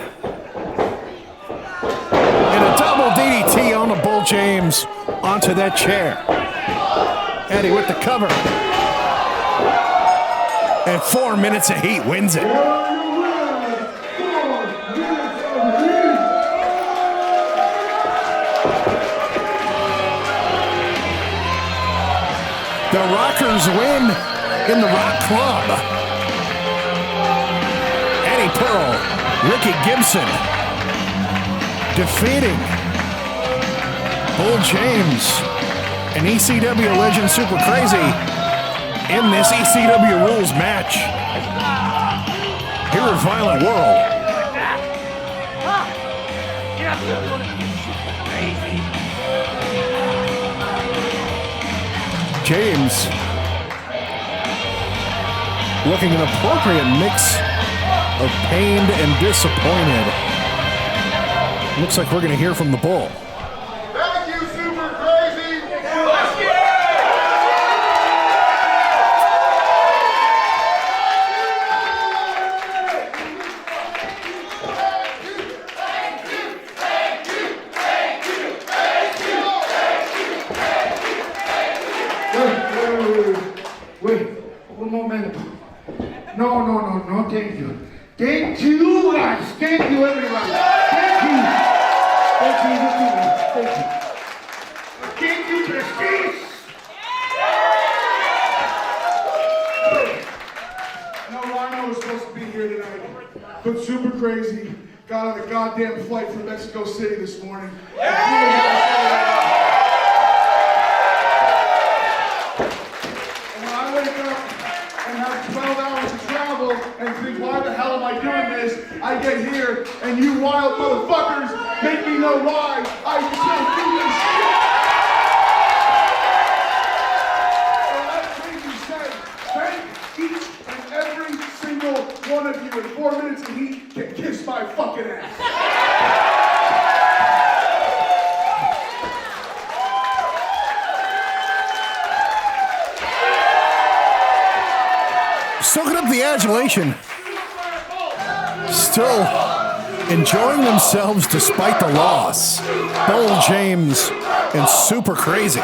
And a double DDT on the Bull James onto that chair. Eddie with the cover. And 4 minutes of heat wins it. The Rockers win in the Rock Club. Eddie Pearl, Ricky Gibson defeating Bull James and ECW legend Super Crazy in this ECW Rules match here at Violent World. James looking an appropriate mix of pained and disappointed. Looks like we're going to hear from the Bull. Thank you, Super Crazy. Wait, un momento. No, thank you. Thank you, guys. Thank you, everybody. Thank you. Thank you, thank you. Thank you, Prestige. No, Rhino was supposed to be here tonight, but Super Crazy got on a goddamn flight from Mexico City this morning. Have 12 hours to travel and think, why the hell am I doing this? I get here and you wild motherfuckers make me know why I still do this shit. So as Crazy said, thank each and every single one of you in 4 minutes and he can kiss my fucking ass. Soaking up the adulation. Still enjoying themselves despite the loss. Bull James and Super Crazy.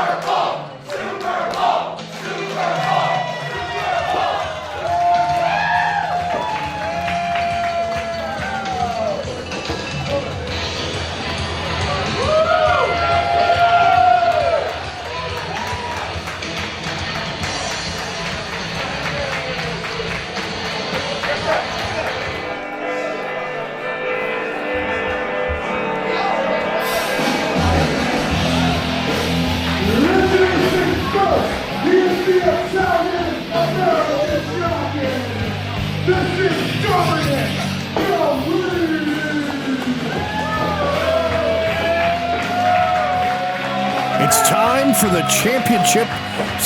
It's time for the championship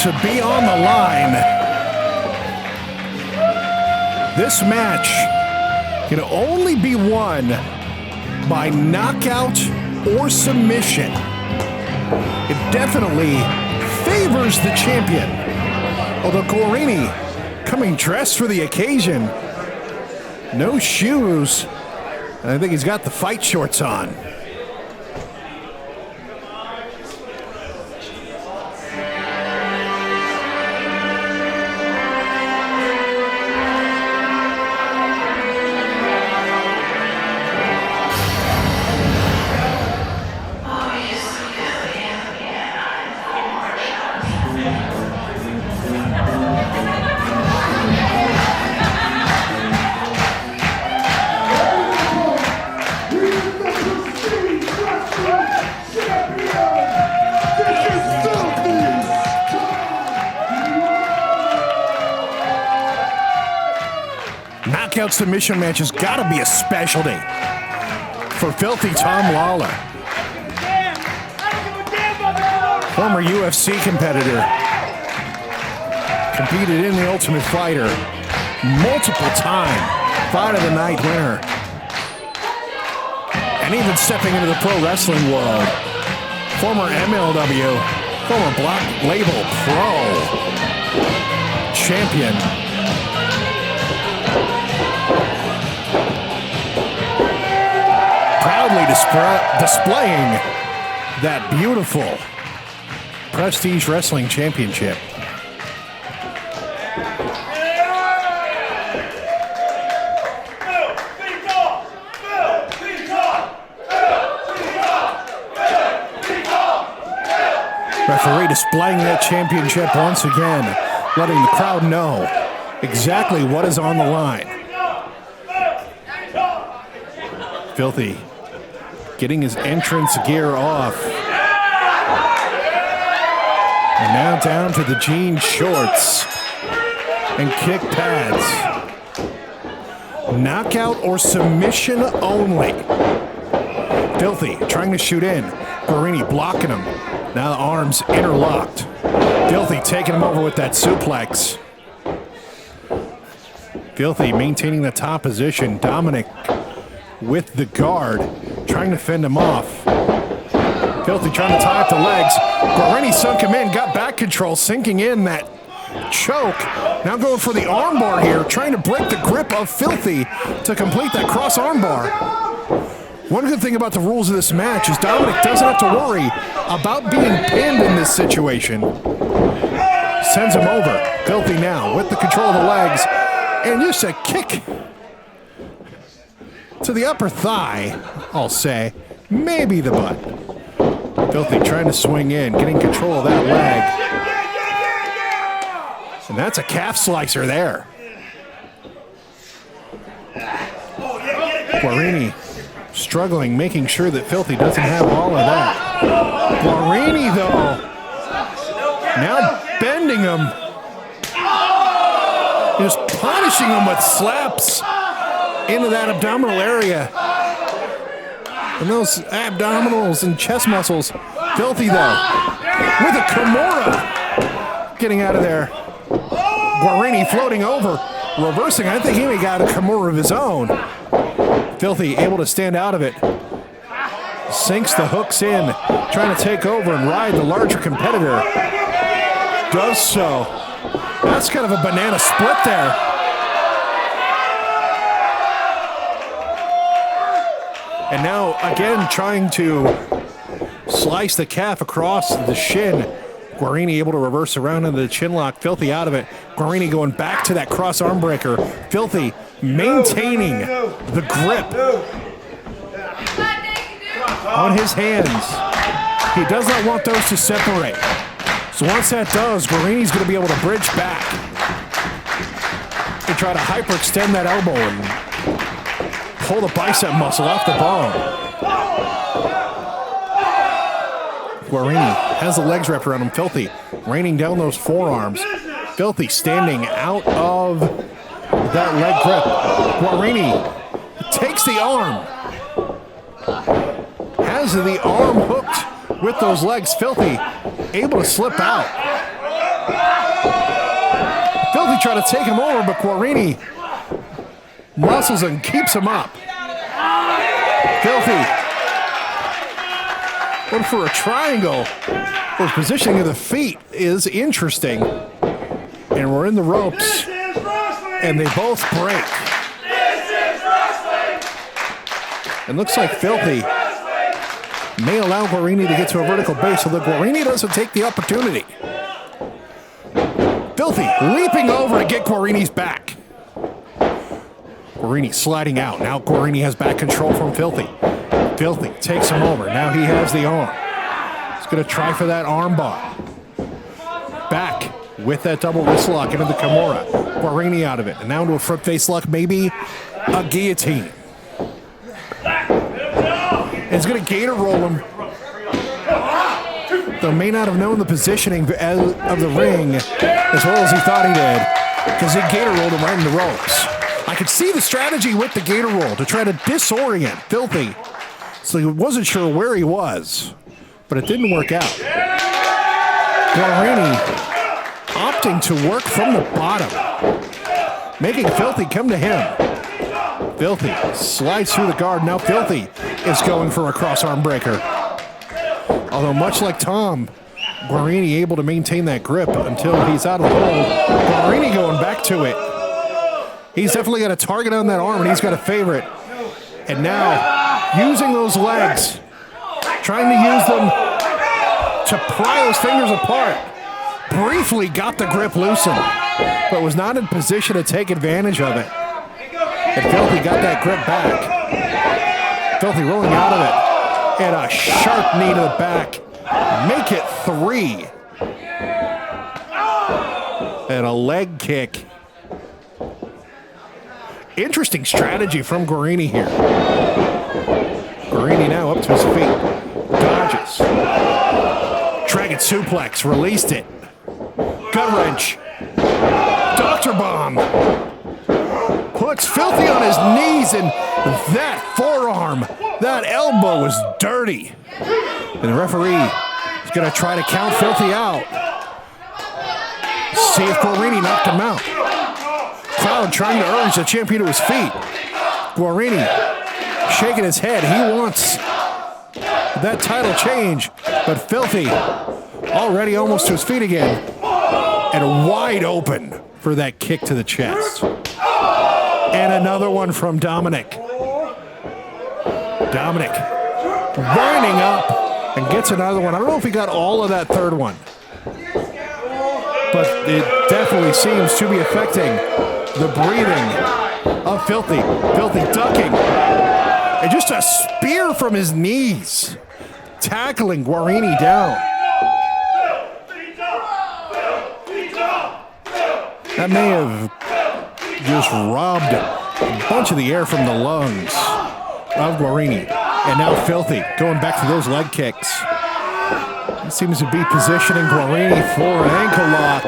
to be on the line. This match can only be won by knockout or submission. It definitely favors the champion. Although Garrini coming dressed for the occasion. No shoes. And I think he's got the fight shorts on. Knockout submission match has got to be a specialty for Filthy Tom Lawlor. Former UFC competitor. Competed in the Ultimate Fighter. Multiple time Fight of the Night winner. And even stepping into the pro wrestling world. Former MLW, former Black Label Pro champion. Proudly displaying that beautiful Prestige Wrestling Championship. Referee displaying that championship once again, letting the crowd know exactly what is on the line. Filthy getting his entrance gear off. And now down to the jean shorts and kick pads. Knockout or submission only. Filthy trying to shoot in. Garrini blocking him. Now the arms interlocked. Filthy taking him over with that suplex. Filthy maintaining the top position. Dominic with the guard, trying to fend him off. Filthy trying to tie up the legs. Garrini sunk him in, got back control, sinking in that choke. Now going for the armbar here, trying to break the grip of Filthy to complete that cross armbar. One good thing about the rules of this match is Dominic doesn't have to worry about being pinned in this situation. Sends him over. Filthy now with the control of the legs. And just a kick to the upper thigh, I'll say. Maybe the butt. Filthy trying to swing in, getting control of that leg. And that's a calf slicer there. Garrini struggling, making sure that Filthy doesn't have all of that. Garrini, though, now bending him. Just punishing him with slaps into that abdominal area. And those abdominals and chest muscles. Filthy, though, with a Kimura. Getting out of there. Garrini floating over, reversing. I think he may got a Kimura of his own. Filthy able to stand out of it. Sinks the hooks in, trying to take over and ride the larger competitor. Does so. That's kind of a banana split there. And now again trying to slice the calf across the shin. Garrini able to reverse around into the chin lock. Filthy out of it. Garrini going back to that cross arm breaker. Filthy maintaining the grip on his hands. He does not want those to separate. So once that does, Garrini's going to be able to bridge back to try to hyperextend that elbow and pull the bicep muscle off the bone. Garrini has the legs wrapped around him. Filthy raining down those forearms. Filthy standing out of that leg grip. Garrini takes the arm. Has the arm hooked with those legs. Filthy able to slip out. Filthy trying to take him over, but Garrini muscles and keeps him up. Filthy going for a triangle. The positioning of the feet is interesting. And we're in the ropes. And they both break. It looks like Filthy may allow Garrini to get to a vertical base, although Garrini doesn't take the opportunity. Filthy leaping over to get Guarini's back. Garrini sliding out. Now Garrini has back control from Filthy. Filthy takes him over. Now he has the arm. He's going to try for that arm bar. Back with that double wrist lock into the Kimura. Garrini out of it. And now into a front face lock, maybe a guillotine. And he's going to gator roll him. Though may not have known the positioning of the ring as well as he thought he did, because he gator rolled him right in the ropes. I could see the strategy with the gator roll to try to disorient Filthy, so he wasn't sure where he was, but it didn't work out. Garrini opting to work from the bottom, making Filthy come to him. Filthy slides through the guard. Now Filthy is going for a cross arm breaker. Although much like Tom, Garrini able to maintain that grip until he's out of the hold. Garrini going back to it. He's definitely got a target on that arm, and he's got a favorite. And now, using those legs, trying to use them to pry those fingers apart. Briefly got the grip loosened, but was not in position to take advantage of it. And Filthy got that grip back. Filthy rolling out of it. And a sharp knee to the back. Make it 3. And a leg kick. Interesting strategy from Garrini here. Garrini now up to his feet. Dodges. Dragon suplex. Released it. Gut wrench. Doctor bomb. Puts Filthy on his knees, and that forearm, that elbow was dirty. And the referee is going to try to count Filthy out. See if Garrini knocked him out. Crowd trying to urge the champion to his feet. Garrini shaking his head. He wants that title change, but Filthy already almost to his feet again. And wide open for that kick to the chest. And another one from Dominic. Dominic winding up and gets another one. I don't know if he got all of that third one, but it definitely seems to be affecting the breathing of Filthy. Filthy ducking. And just a spear from his knees, tackling Garrini down. That may have just robbed a bunch of the air from the lungs of Garrini. And now Filthy going back to those leg kicks. He seems to be positioning Garrini for an ankle lock.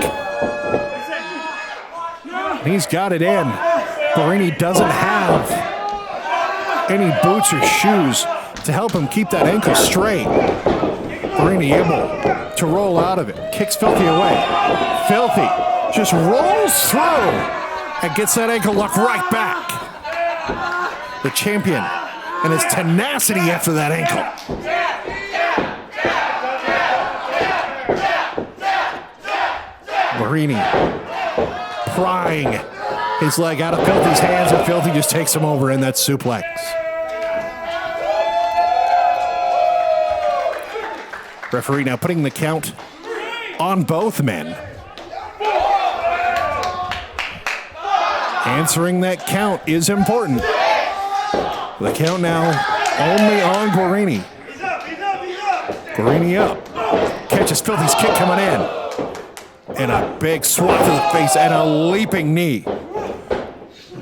He's got it in. Garrini doesn't have any boots or shoes to help him keep that ankle straight. Garrini able to roll out of it. Kicks Filthy away. Filthy just rolls through and gets that ankle lock right back. The champion and his tenacity after that ankle. Garrini prying his leg out of Filthy's hands, and Filthy just takes him over in that suplex. Referee now putting the count on both men. Answering that count is important. The count now only on Garrini. Garrini up. Catches Filthy's kick coming in. And a big swat to the face and a leaping knee.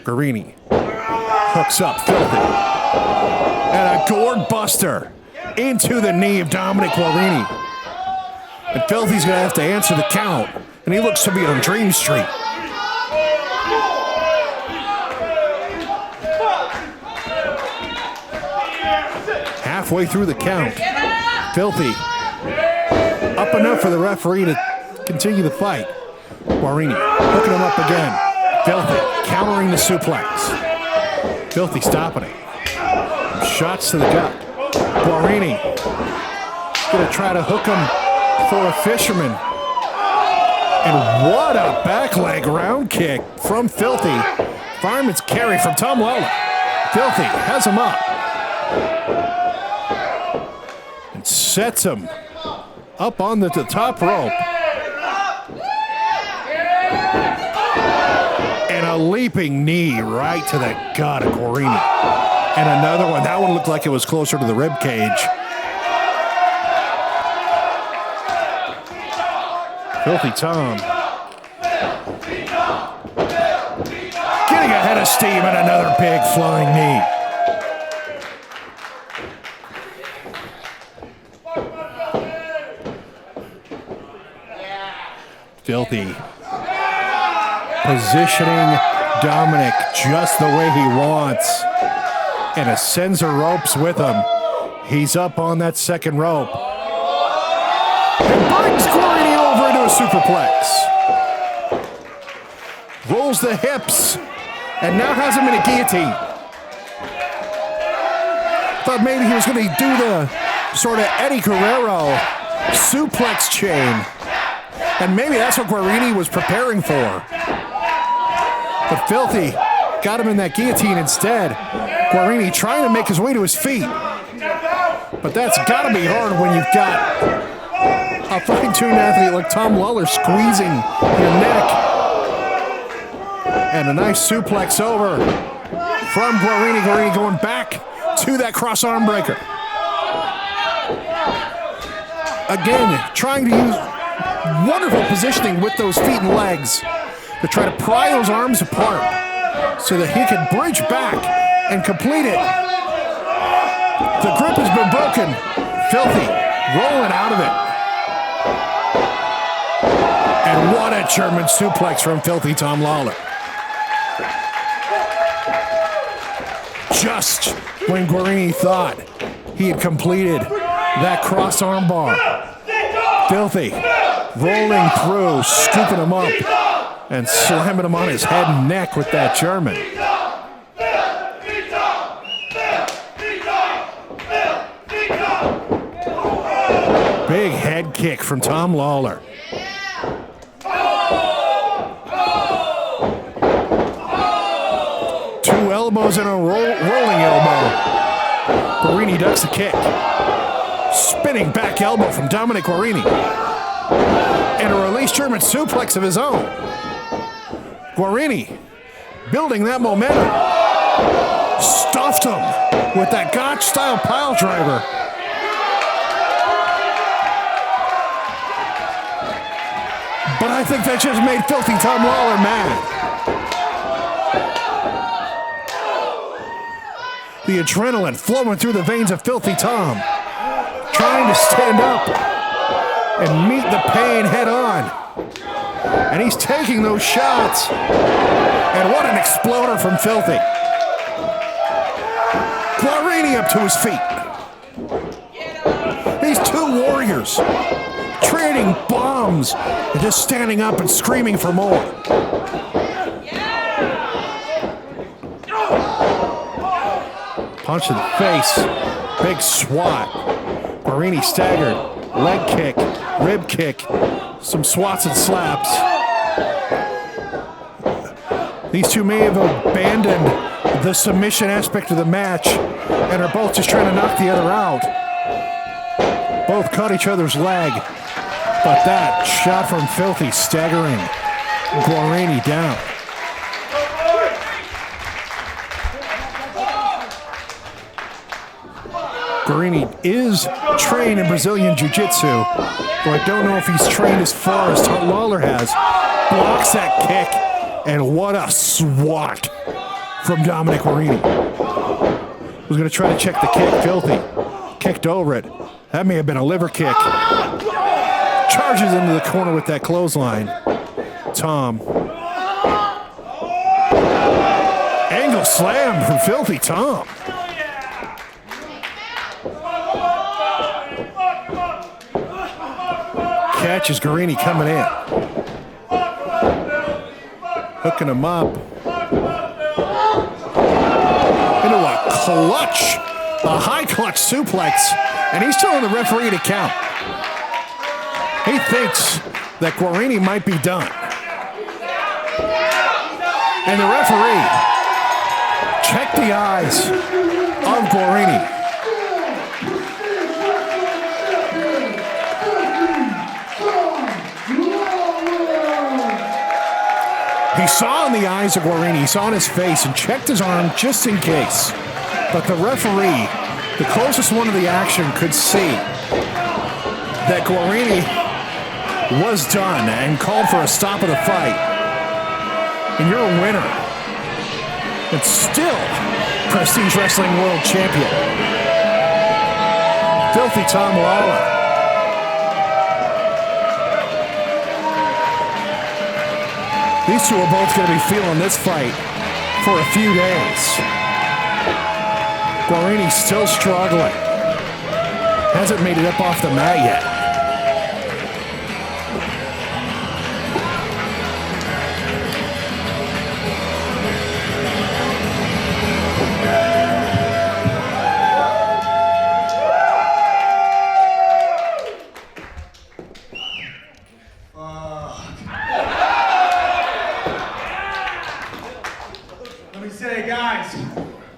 Garrini hooks up Filthy. And a gourd buster into the knee of Dominic Garrini. And Filthy's going to have to answer the count. And he looks to be on Dream Street. Halfway through the count, Filthy up enough for the referee to continue the fight. Garrini hooking him up again. Filthy countering the suplex. Filthy stopping it. Shots to the gut. Garrini going to try to hook him for a fisherman. And what a back leg round kick from Filthy. Fireman's carry from Tom Lawlor. Filthy has him up. And sets him up on the top rope. And a leaping knee right to the gut of Garrini. And another one. That one looked like it was closer to the rib cage. Filthy Tom. Getting ahead of steam and another big flying knee. Filthy. Positioning Dominic just the way he wants. And ascends the ropes with him. He's up on that second rope. And brings Garrini over into a superplex. Rolls the hips. And now has him in a guillotine. Thought maybe he was going to do the sort of Eddie Guerrero suplex chain. And maybe that's what Garrini was preparing for. But Filthy got him in that guillotine instead. Garrini trying to make his way to his feet. But that's got to be hard when you've got a fine-tuned athlete like Tom Lawlor squeezing your neck. And a nice suplex over from Garrini. Garrini going back to that cross arm breaker. Again, trying to use wonderful positioning with those feet and legs to try to pry those arms apart so that he can bridge back and complete it. The grip has been broken. Filthy rolling out of it. And what a German suplex from Filthy Tom Lawlor. Just when Garrini thought he had completed that cross arm bar, Filthy rolling through, scooping him up, and slamming him on his head and neck with that German. Big head kick from Tom Lawlor. Two elbows and a rolling elbow. Garrini ducks the kick. Spinning back elbow from Dominic Garrini. And a release German suplex of his own. Garrini building that momentum. Stuffed him with that Gotch-style pile driver. But I think that just made Filthy Tom Lawlor mad. The adrenaline flowing through the veins of Filthy Tom. Trying to stand up and meet the pain head on. And he's taking those shots. And what an exploder from Filthy. Garrini up to his feet. These two warriors trading bombs and just standing up and screaming for more. Punch in the face. Big swat. Garrini staggered. Leg kick. Rib kick. Some swats and slaps. These two may have abandoned the submission aspect of the match and are both just trying to knock the other out. Both caught each other's leg. But that shot from Filthy staggering Garrini down. Garrini is trained in Brazilian Jiu-Jitsu, but I don't know if he's trained as far as Tom Lawlor has. Blocks that kick, and what a swat from Dominic Garrini. Was going to try to check the kick, Filthy. Kicked over it. That may have been a liver kick. Charges into the corner with that clothesline. Tom. Angle slam from Filthy Tom. Catches Garrini coming in. Hooking him up. Into a clutch. A high clutch suplex. And he's telling the referee to count. He thinks that Garrini might be done. And the referee checked the eyes of Garrini. He saw in the eyes of Garrini, he saw in his face and checked his arm just in case. But the referee, the closest one to the action, could see that Garrini was done and called for a stop of the fight. And you're a winner. And still Prestige Wrestling World Champion. Filthy Tom Lawlor. These two are both going to be feeling this fight for a few days. Garrini still struggling. Hasn't made it up off the mat yet.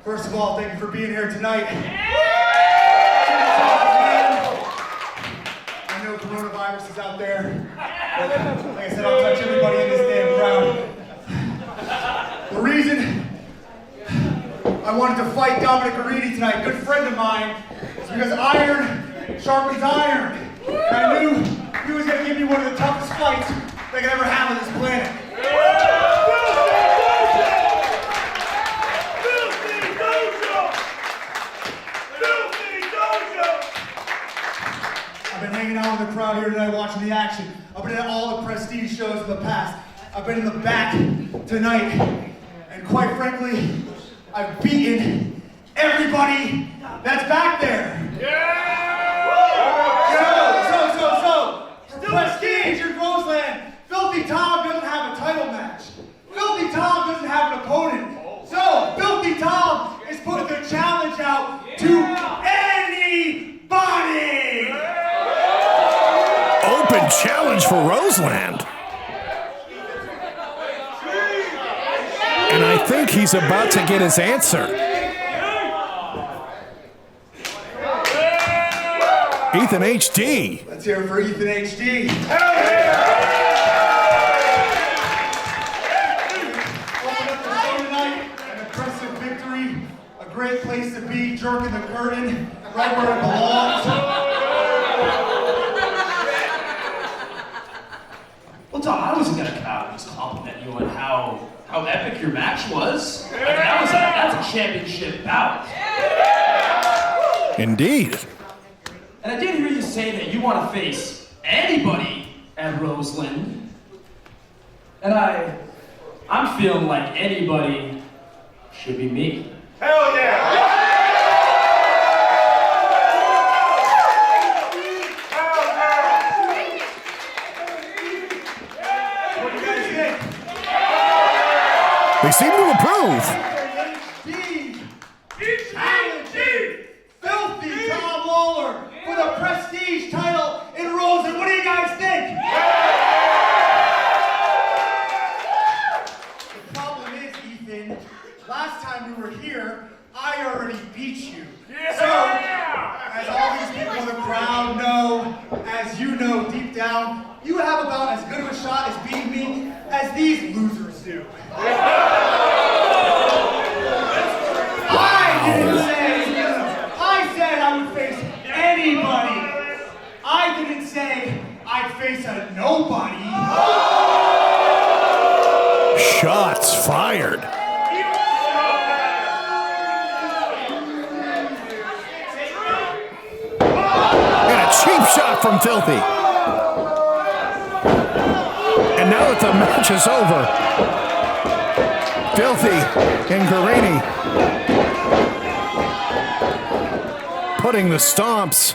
First of all, thank you for being here tonight. I know coronavirus is out there, but like I said, I'll touch everybody in this damn crowd. The reason I wanted to fight Dominic Garrini tonight, good friend of mine, is because iron sharpens iron. And I knew he was going to give me one of the toughest fights that I could ever have on this planet. I've been hanging out with the crowd here tonight watching the action. I've been at all the Prestige shows in the past. I've been in the back tonight. And quite frankly, I've beaten everybody that's back there. So, Prestige in Roseland, Filthy Tom doesn't have a title match. Filthy Tom doesn't have an opponent. So, Filthy Tom is putting the challenge out to anybody. Open challenge for Roseland. And I think he's about to get his answer. Ethan HD. Let's hear it for Ethan HD. Hell yeah! Open up the show tonight, an impressive victory, a great place to be, jerking the curtain, right where it belongs. Well, Tom, I wasn't gonna come out and just compliment you on how epic your match was. I mean, that's a championship bout. Indeed. And I did hear you say that you want to face anybody at Roseland. And I'm feeling like anybody should be me. Hell yeah! What do you guys think? They seem to approve. Filthy Tom Lawlor for the Prestige title in Roseland. What do you guys think? The problem is, Ethan, last time we were here, I already beat you. So, as all these people in the crowd know, as you know deep down, you have about as good of a shot as beating me as these losers do. I said I would face anybody. I didn't say I'd face a nobody. Shots fired. And a cheap shot from Filthy. And now that the match is over, Filthy and Garrini putting the stomps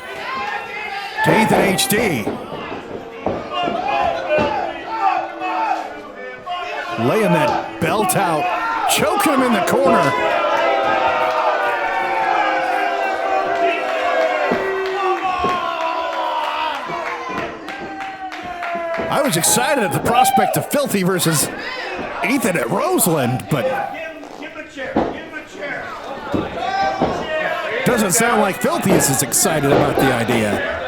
to Ethan HD. Laying that belt out, choking him in the corner. I was excited at the prospect of Filthy versus Ethan at Roseland, but Give him a chair. Give him a chair. doesn't sound like Filthy is as excited about the idea.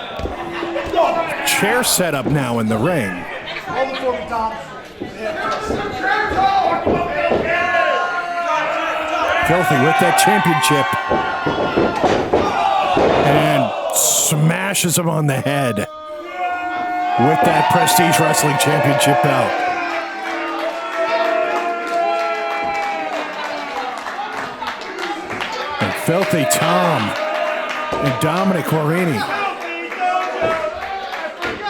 Chair setup now in the ring. Hold it for me, Tom. Filthy with that championship. And smashes him on the head with that Prestige Wrestling Championship belt. And Filthy Tom and Dominic Garrini.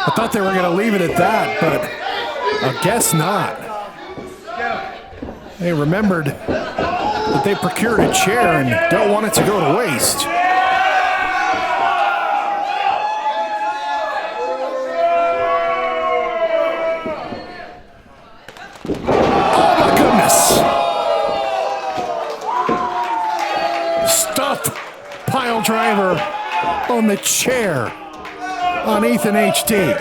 I thought they were going to leave it at that, but I guess not. They remembered that they procured a chair and don't want it to go to waste. Oh my goodness! Stuffed pile driver on the chair on Ethan HD.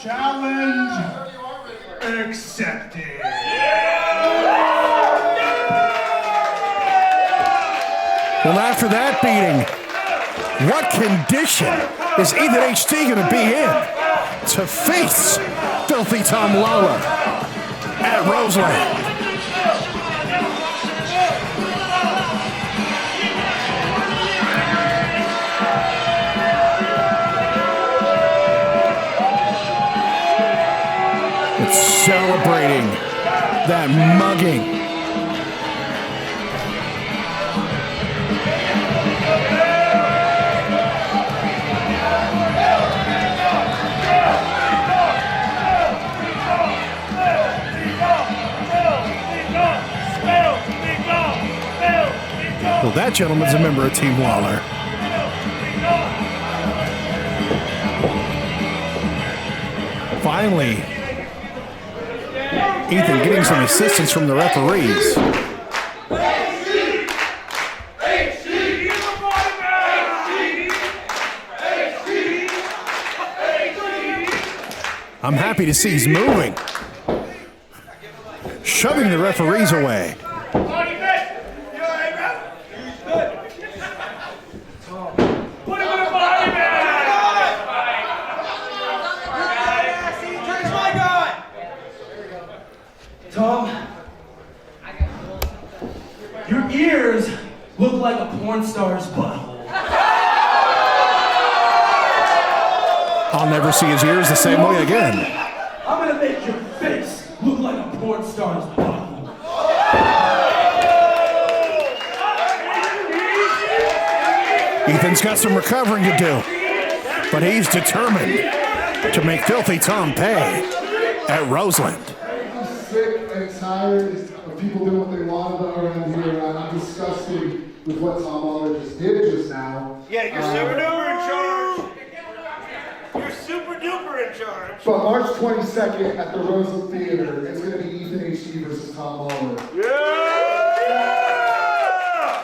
Challenge accepted. Well, after that beating, what condition is Ethan HD going to be in to face Filthy Tom Lawlor at Roseland? It's celebrating that mugging. Well, that gentleman's a member of Team Lawlor. Finally, Ethan getting some assistance from the referees. I'm happy to see he's moving. Shoving the referees away. Tom, your ears look like a porn star's butthole. I'll never see his ears the same way again. I'm gonna make your face look like a porn star's butthole. Ethan's got some recovering to do, but he's determined to make Filthy Tom pay at Roseland. Sick and tired of people doing what they want around here. I'm disgusted with what Tom Lawlor just did just now. Yeah, you're super duper in charge. You're super duper in charge. But March 22nd at the Roseland Theater, it's going to be Ethan HD versus Tom Lawlor. Yeah!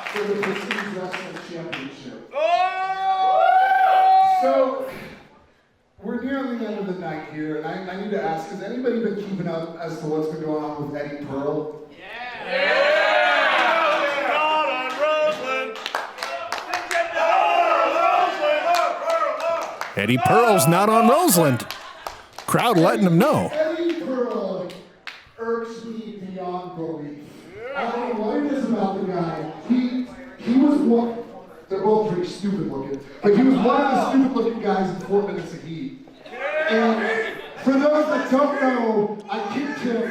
For the Prestige Wrestling Championship. Oh! So, we're nearing the end of the night here, and I need to ask, has anybody been keeping up as to what's been going on with Eddie Pearl? Not on Roseland. Eddie Pearl's not on Roseland. Crowd letting him know. Eddie Pearl irks me beyond belief. I don't know what it is about the guy. He was one. They're both pretty stupid looking, but he was one of the stupid looking guys in 4 Minutes of Heat. And for those that don't know, I kicked him.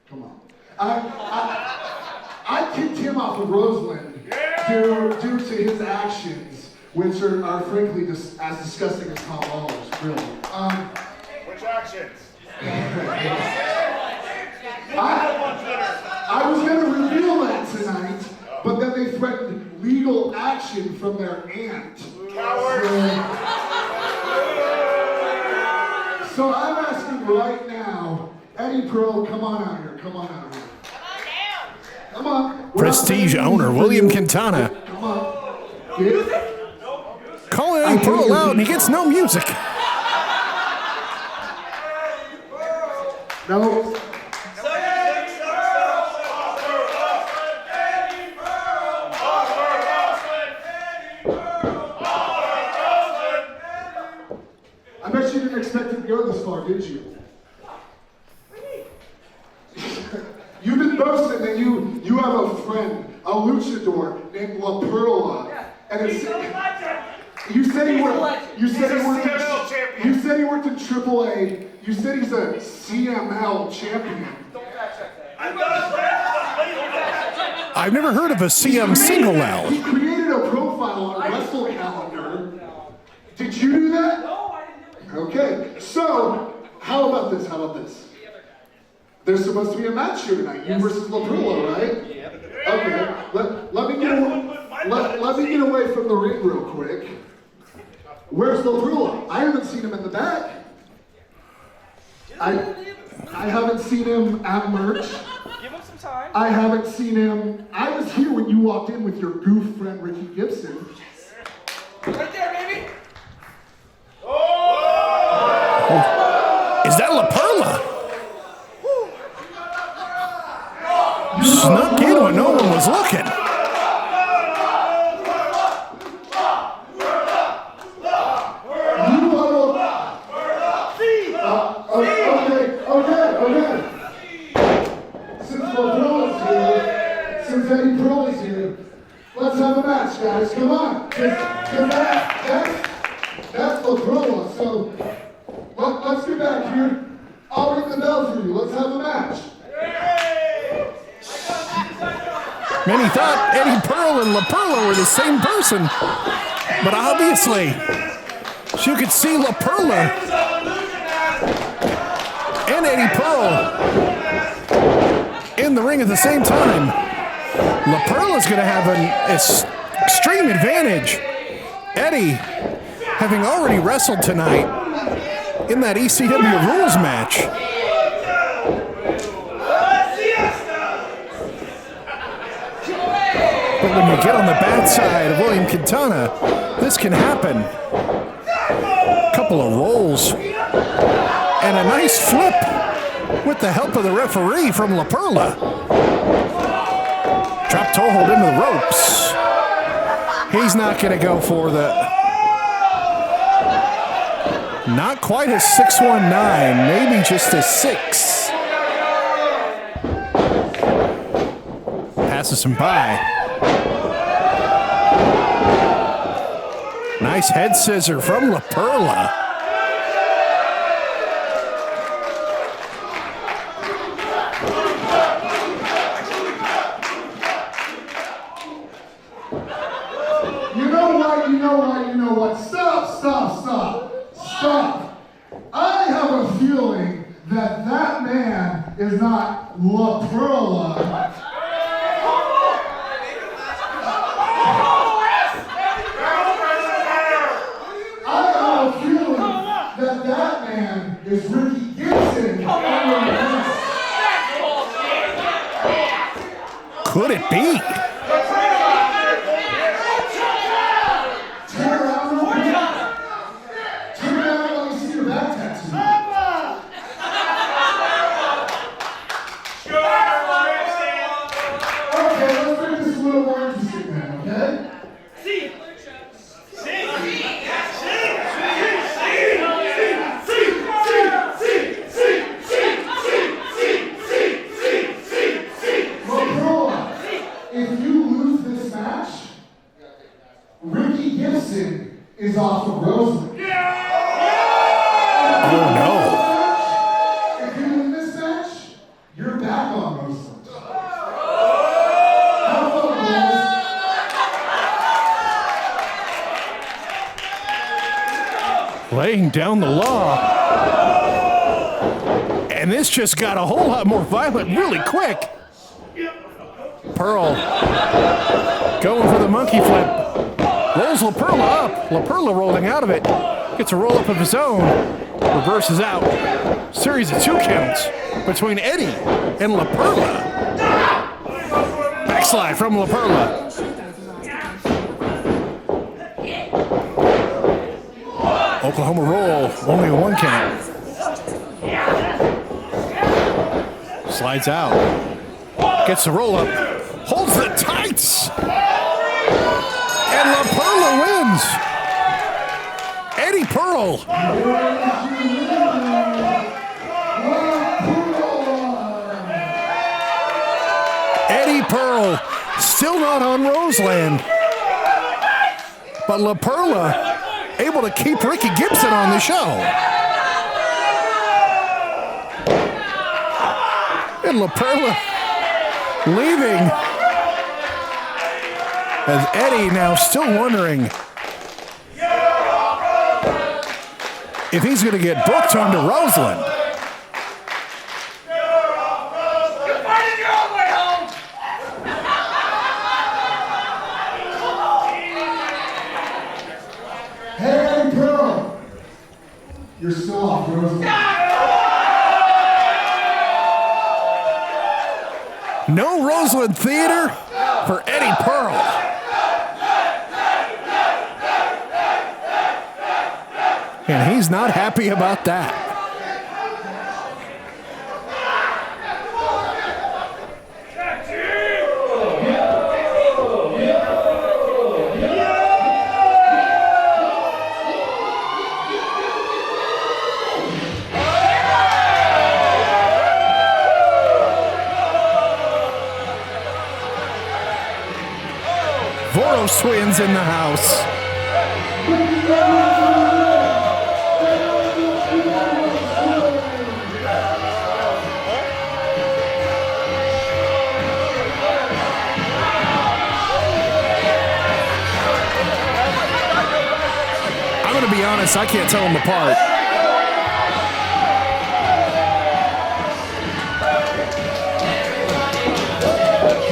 Come on. I kicked him off of Roseland due to his actions, which are frankly just as disgusting as Tom Lawlor's. Really. Which actions? I was going to reveal that tonight, but then they threatened legal action from their aunt. So I'm asking right now, Eddie Pearl, come on out here. Come on out here. Come on. Prestige owner William Quintana. Come on. Get. Calling Eddie Pearl out, and he gets no music. No. I bet you didn't expect it to go this far, did you? You've been boasting that you have a friend, a luchador named La Perla, and it's, you said he worked in AAA. You said he's a CML champion. I've never heard of a CM single L. He created a profile on Wrestle Calendar. Did you do that? No, I didn't do it. Okay, so how about this? There's supposed to be a match here tonight. You versus La Perla, right? Yep. Okay. Let me get away from the ring real quick. Where's La Perla? I haven't seen him in the back. I haven't seen him at merch. Give him some time. I haven't seen him. I was here when you walked in with your goof friend Ricky Gibson. Right there, baby. Is that La Perla? Snuck in when no one was looking. Okay. Since La Perla's here, since Eddie Pearl is here, let's have a match, guys. Come on. That's La Perla. So let's get back here. I'll ring the bell for you. Let's have a match. Many thought Eddie Pearl and La Perla were the same person, but obviously, you could see La Perla and Eddie Pearl in the ring at the same time. La Perla's going to have an extreme advantage. Eddie, having already wrestled tonight in that ECW rules match. But when you get on the bad side of William Quintana, this can happen. Couple of rolls and a nice flip with the help of the referee from La Perla. Drop toe hold into the ropes. He's not going to go for the... Not quite a 619, maybe just a 6. Passes him by. Nice head scissor from La Perla. You know what? Stop. I have a feeling that man is not La Perla. I have a feeling that man is Ricky Gibson. Could it be? Is off of Roseland. Oh no. If you win this match, you're back on Roseland. Have fun, guys. Laying down the law. And this just got a whole lot more violent really quick. Pearl Going for the monkey flip. Rolls La Perla up. La Perla rolling out of it. Gets a roll up of his own. Reverses out. Series of 2 counts between Eddie and La Perla. Backslide from La Perla. Oklahoma roll, only a 1 count. Slides out. Gets the roll up. Holds the tights. And La Perla wins. Eddie Pearl. Eddie Pearl still not on Roseland. But La Perla able to keep Ricky Gibson on the show. And La Perla leaving. As Eddie now still wondering if he's going to get booked onto Roseland. Hey, Pearl. You're still off, Roseland. No Roseland Theater for Eddie Pearl. And he's not happy about that. Voros twins in the house. I'm going to be honest, I can't tell them apart.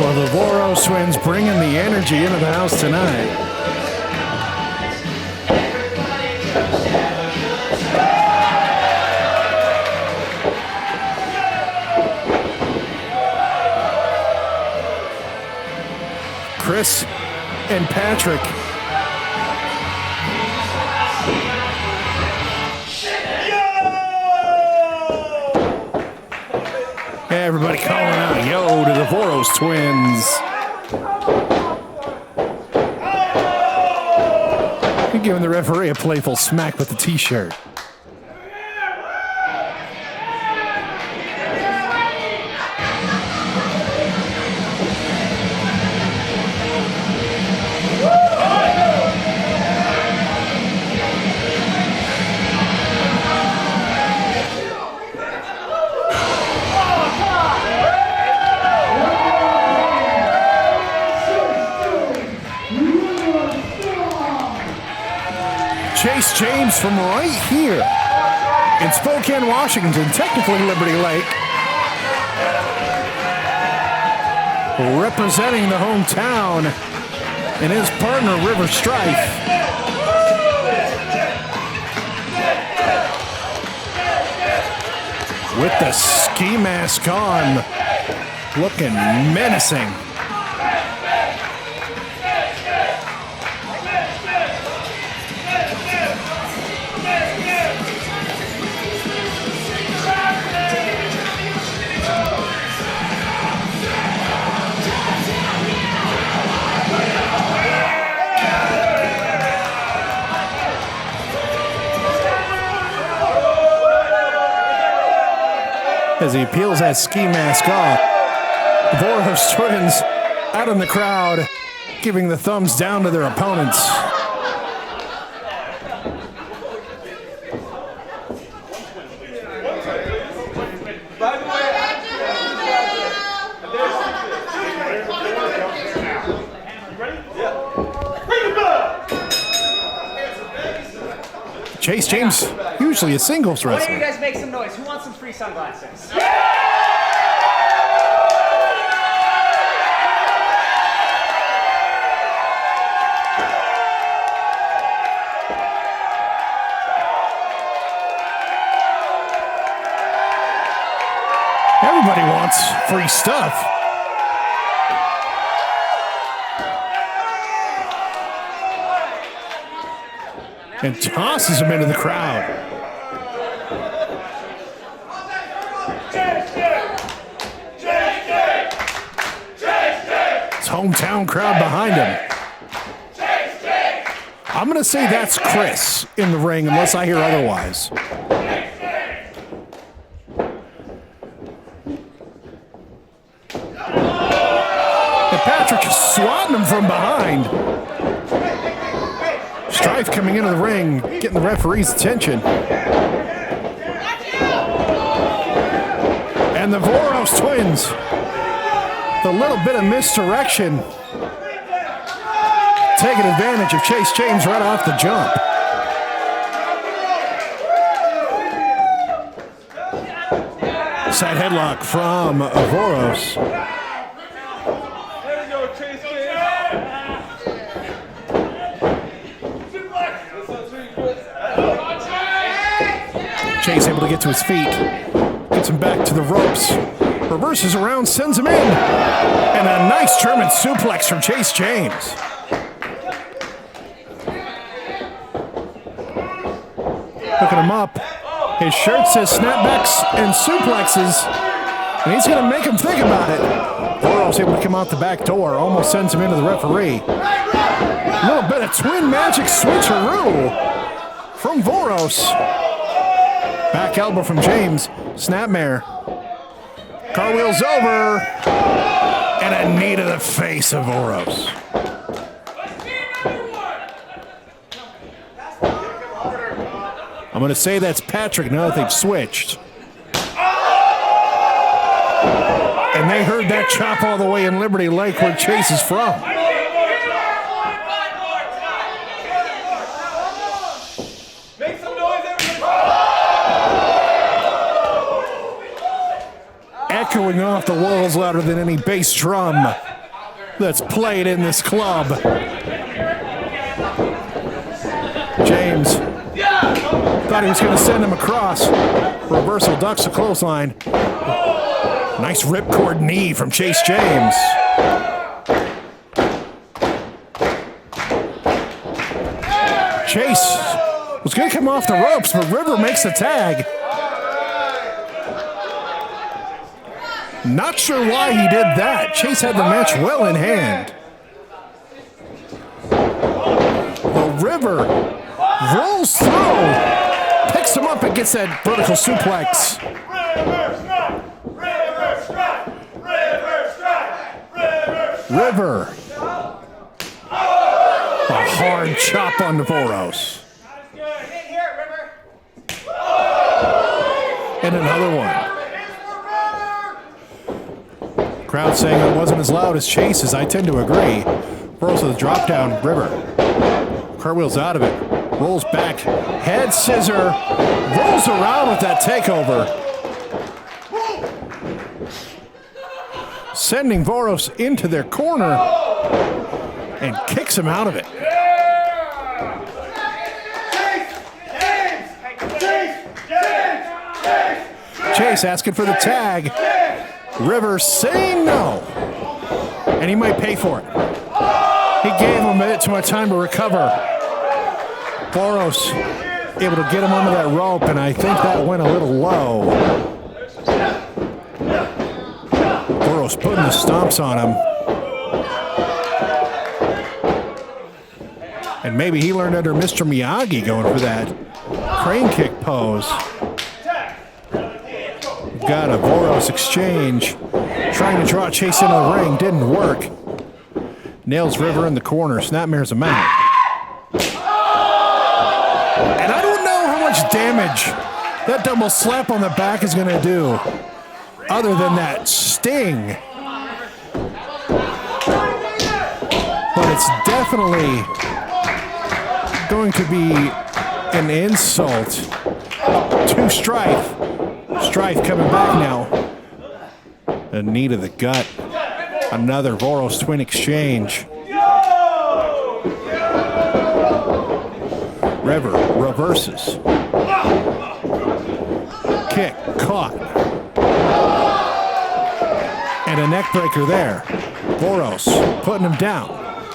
Well, the Voros twins bringing the energy into the house tonight. Chris and Patrick. Everybody calling out yo to the Voros twins. You're giving the referee a playful smack with the t-shirt. Chase James from right here in Spokane, Washington, technically Liberty Lake, representing the hometown, and his partner River Strife. With the ski mask on, looking menacing. As he peels that ski mask off, the Voros twins out in the crowd, giving the thumbs down to their opponents. Chase James, usually a singles Why don't wrestler. you guys make some noise? Who wants some free sunglasses? Everybody wants free stuff. And tosses him into the crowd. His hometown crowd behind him. I'm going to say that's Chris in the ring unless I hear otherwise. And Patrick is swatting him from behind. Strife coming into the ring, getting the referee's attention. And the Voros twins, the little bit of misdirection, taking advantage of Chase James right off the jump. Side headlock from Voros. There we go, Chase James. Chase able to get to his feet. Gets him back to the ropes. Reverses around, sends him in. And a nice German suplex from Chase James. Hooking him up. His shirt says snapbacks and suplexes. And he's going to make him think about it. Voros able to come out the back door. Almost sends him into the referee. A little bit of twin magic switcheroo from Voros. Back elbow from James. Snapmare. Cartwheels over. And a knee to the face of Voros. I'm going to say that's Patrick now that they've switched. And they heard that chop all the way in Liberty Lake where Chase is from. Make some noise, everybody. Echoing off the walls louder than any bass drum that's played in this club. James thought he was going to send him across. Reversal ducks a clothesline. Nice ripcord knee from Chase James. Chase was going to come off the ropes, but River makes the tag. Not sure why he did that. Chase had the match well in hand. The River rolls through, picks him up and gets that vertical suplex. River. A hard chop on the Voros. And another one. Crowd saying it wasn't as loud as Chase's. I tend to agree. Voros with a drop down. River. Cartwheels out of it. Rolls back. Head scissor. Rolls around with that takeover. Sending Voros into their corner and kicks him out of it. Chase asking for the tag. River saying no. And he might pay for it. He gave him a bit too much time to recover. Voros able to get him under that rope, and I think that went a little low. Voros putting the stomps on him. And maybe he learned under Mr. Miyagi going for that crane kick pose. Got a Voros exchange. Trying to draw Chase into the ring. Didn't work. Nails River in the corner. Snapmare's him out. And I don't know how much damage that double slap on the back is going to do. Other than that sting. But it's definitely going to be an insult to Strife. Strife coming back now. A knee to the gut. Another Voros twin exchange. River reverses. Kick caught. And a neck breaker there. Voros putting him down.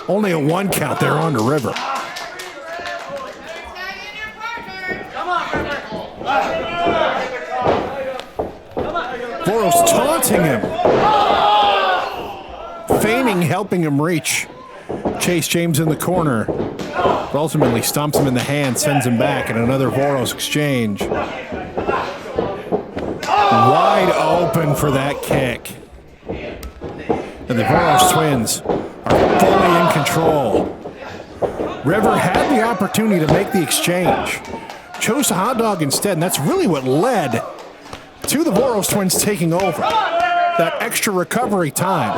Only a 1 count there on the River. Voros taunting him. Feigning, helping him reach. Chase James in the corner. But ultimately stomps him in the hand, sends him back in another Voros exchange. Wide open for that kick. And the Voros twins are fully in control. River had the opportunity to make the exchange. Chose the hot dog instead, and that's really what led to the Voros twins taking over. That extra recovery time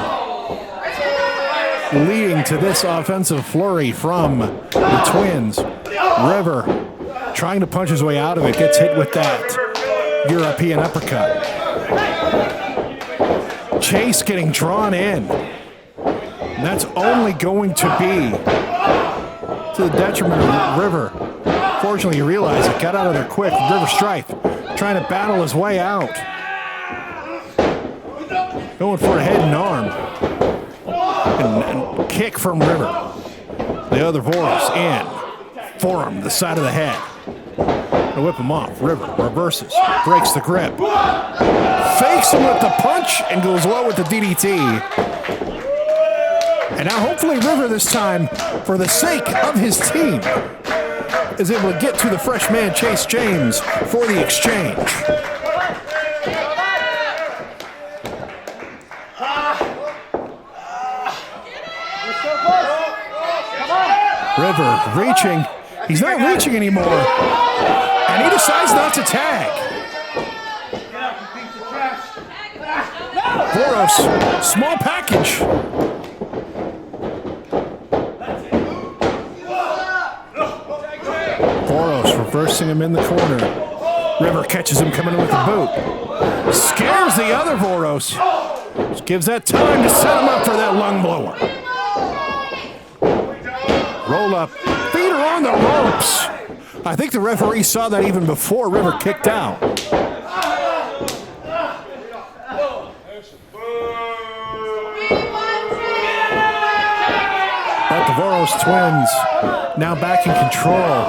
leading to this offensive flurry from the twins. River trying to punch his way out of it, gets hit with that European uppercut. Chase getting drawn in. And that's only going to be to the detriment of River. Fortunately, you realize it got out of there quick. River Strife trying to battle his way out. Going for a head and arm. And kick from River. The other Voros in. Forearm, the side of the head. To whip him off. River reverses. Breaks the grip. Fakes him with the punch and goes low with the DDT. And now hopefully River this time, for the sake of his team, is able to get to the fresh man Chase James for the exchange. River reaching. He's not reaching anymore. And he decides not to tag. Voros, small package. Voros reversing him in the corner. River catches him coming in with the boot. Scares the other Voros. Just gives that time to set him up for that lung blower. Roll up. Feet are on the ropes. I think the referee saw that even before River kicked out. But the Voros twins now back in control.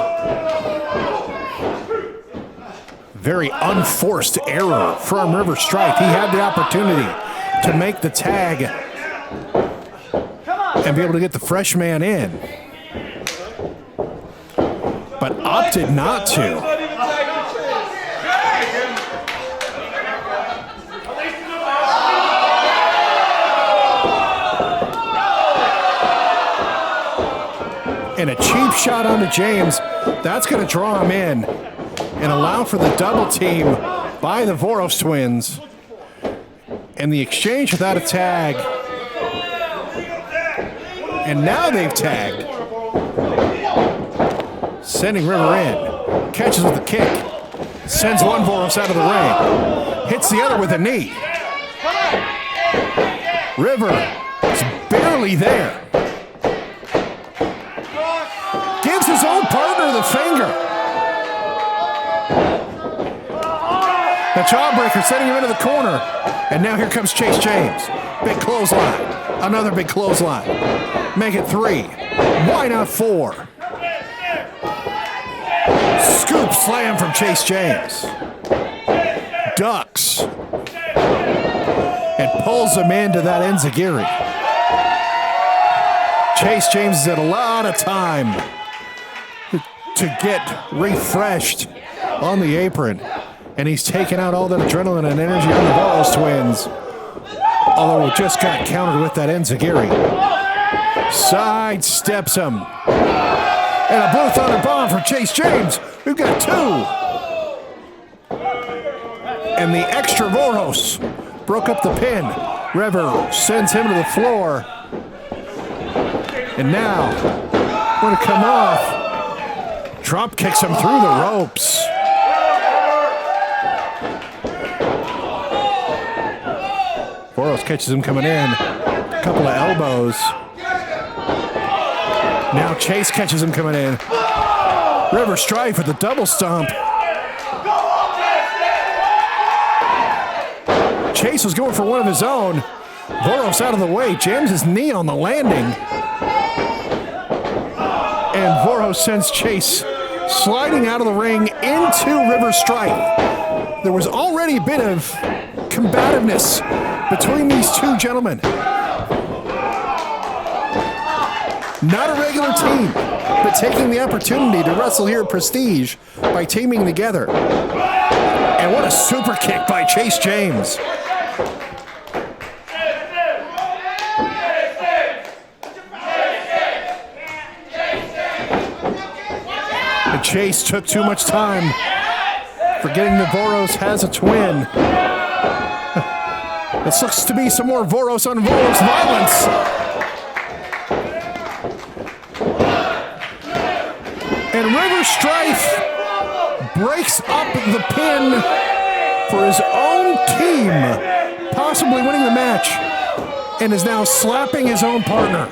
Very unforced error from River Strife. He had the opportunity to make the tag and be able to get the fresh man in, but opted not to. And a cheap shot onto James. That's going to draw him in and allow for the double team by the Voros twins. And the exchange without a tag. And now they've tagged. Sending River in. Catches with a kick. Sends one Voros out of the ring. Hits the other with a knee. River is barely there. Gives his own partner the finger. The jawbreaker sending him into the corner. And now here comes Chase James. Big clothesline. Another big clothesline. Make it 3. Why not 4? Scoop slam from Chase James. Ducks. And pulls him into that enziguri. Chase James has had a lot of time to get refreshed on the apron. And he's taken out all that adrenaline and energy on the Voros twins. Although it just got countered with that enziguri. Side steps him. And a Blue Thunder bomb from Chase James. We've got 2. And the extra Voros broke up the pin. River sends him to the floor. And now, going to come off. Drop kicks him through the ropes. Voros catches him coming in. A couple of elbows. Now Chase catches him coming in. River Strife with the double stomp. Chase was going for one of his own, Voros out of the way, jams his knee on the landing. And Voros sends Chase sliding out of the ring into River Strife. There was already a bit of combativeness between these two gentlemen. Not a regular team, but taking the opportunity to wrestle here at Prestige by teaming together. And what a super kick by Chase James. And Chase took too much time, forgetting that Voros has a twin. This looks to be some more Voros on Voros violence. And River Strife breaks up the pin for his own team, possibly winning the match, and is now slapping his own partner.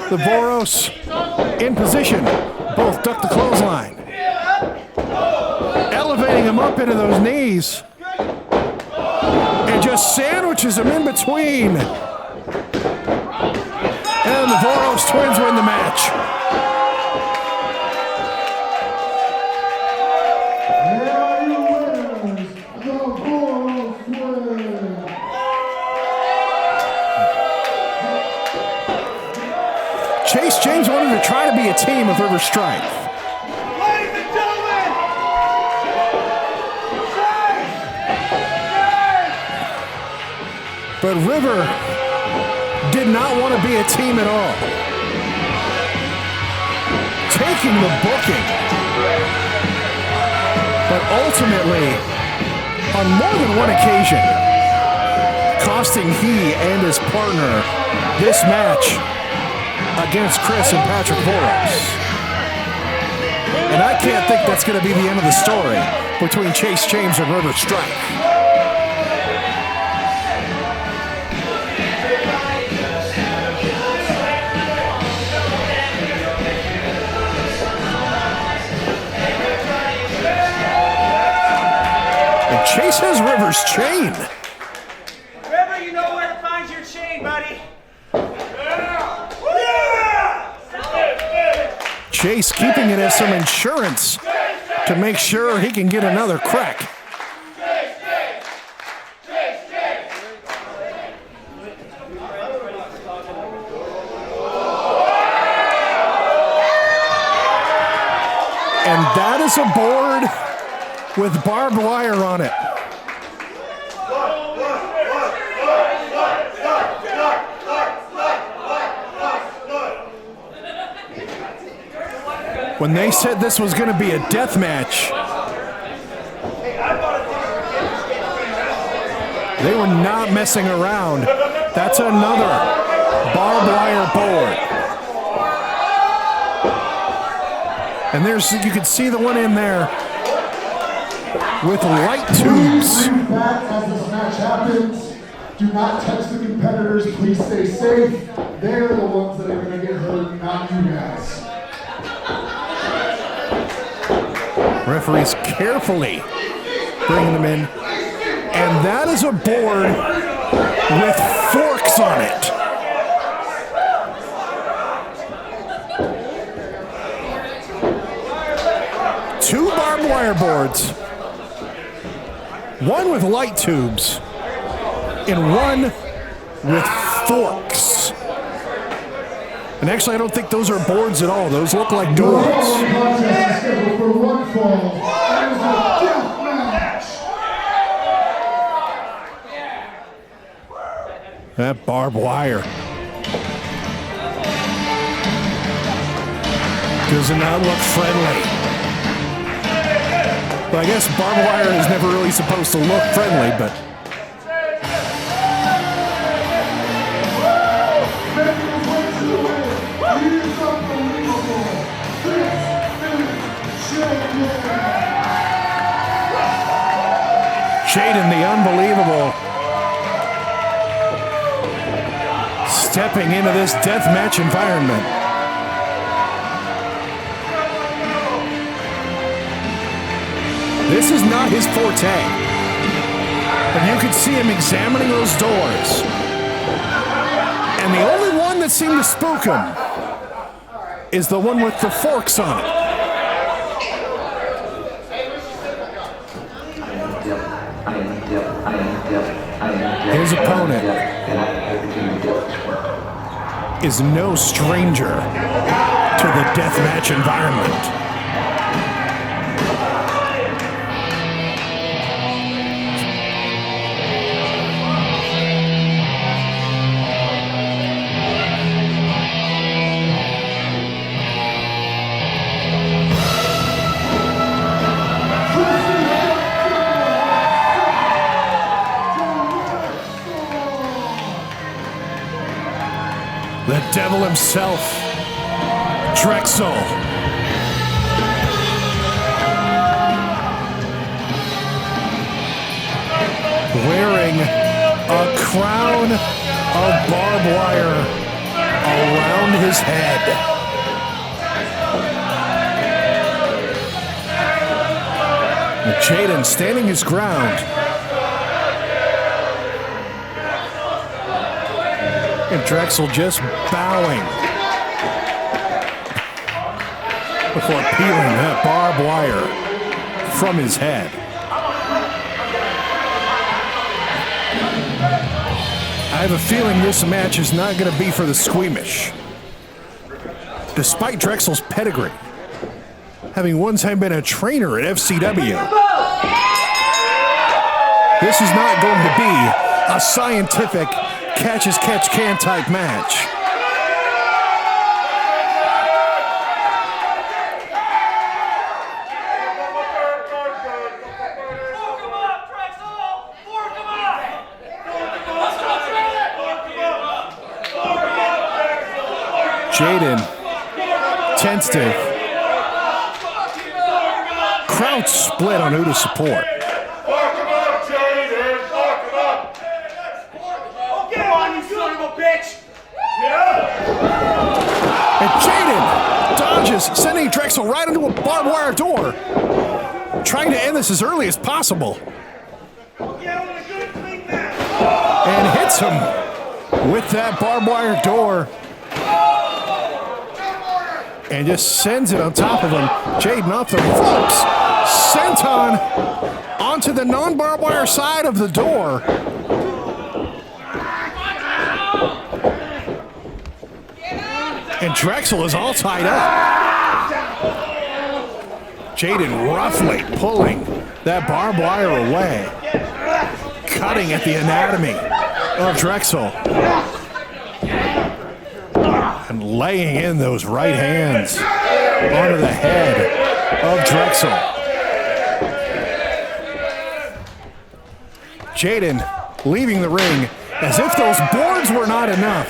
The Voros in position, both duck the clothesline. Elevating him up into those knees. And just sandwiches him in between. And the Voros twins win the match. Chase James wanted to try to be a team with River Strife. Ladies and gentlemen, But River did not want to be a team at all. Taking the booking. But ultimately, on more than one occasion, costing he and his partner this match against Chris and Patrick Voros. And I can't think that's going to be the end of the story between Chase James and River Strife. And Chase has River's chain. River, you know where to find your chain, buddy. Chase keeping it as some insurance to make sure he can get another crack. And that is a board with barbed wire on it. When they said this was going to be a death match, they were not messing around. That's another barbed wire board. And there's, you can see the one in there with light tubes. As this match happens, do not touch the competitors. Please stay safe. They're the ones that are going to get hurt, not you guys. Referees carefully bringing them in. And that is a board with forks on it. Two barbed wire boards. One with light tubes. And one with forks. And actually, I don't think those are boards at all. Those look like doors. That barbed wire does not look friendly. Well, I guess barbed wire is never really supposed to look friendly, but JAIDEN, the unbelievable, stepping into this deathmatch environment. This is not his forte. And you can see him examining those doors. And the only one that seemed to spook him is the one with the forks on it. His opponent is no stranger to the deathmatch environment. The devil himself, Drexl. Wearing a crown of barbed wire around his head. JAIDEN standing his ground. And Drexl just bowing before peeling that barbed wire from his head. I have a feeling this match is not going to be for the squeamish. Despite Drexl's pedigree, having one time been a trainer at FCW, this is not going to be a scientific catch-as-catch-can type match. JAIDEN, tentative. Crowd split on who to support. And JAIDEN dodges, sending Drexl right into a barbed wire door, trying to end this as early as possible. And hits him with that barbed wire door. And just sends it on top of him. JAIDEN off the ropes, sent onto the non-barbed wire side of the door. And Drexl is all tied up. JAIDEN roughly pulling that barbed wire away, cutting at the anatomy of Drexl, and laying in those right hands onto the head of Drexl. JAIDEN leaving the ring as if those boards were not enough.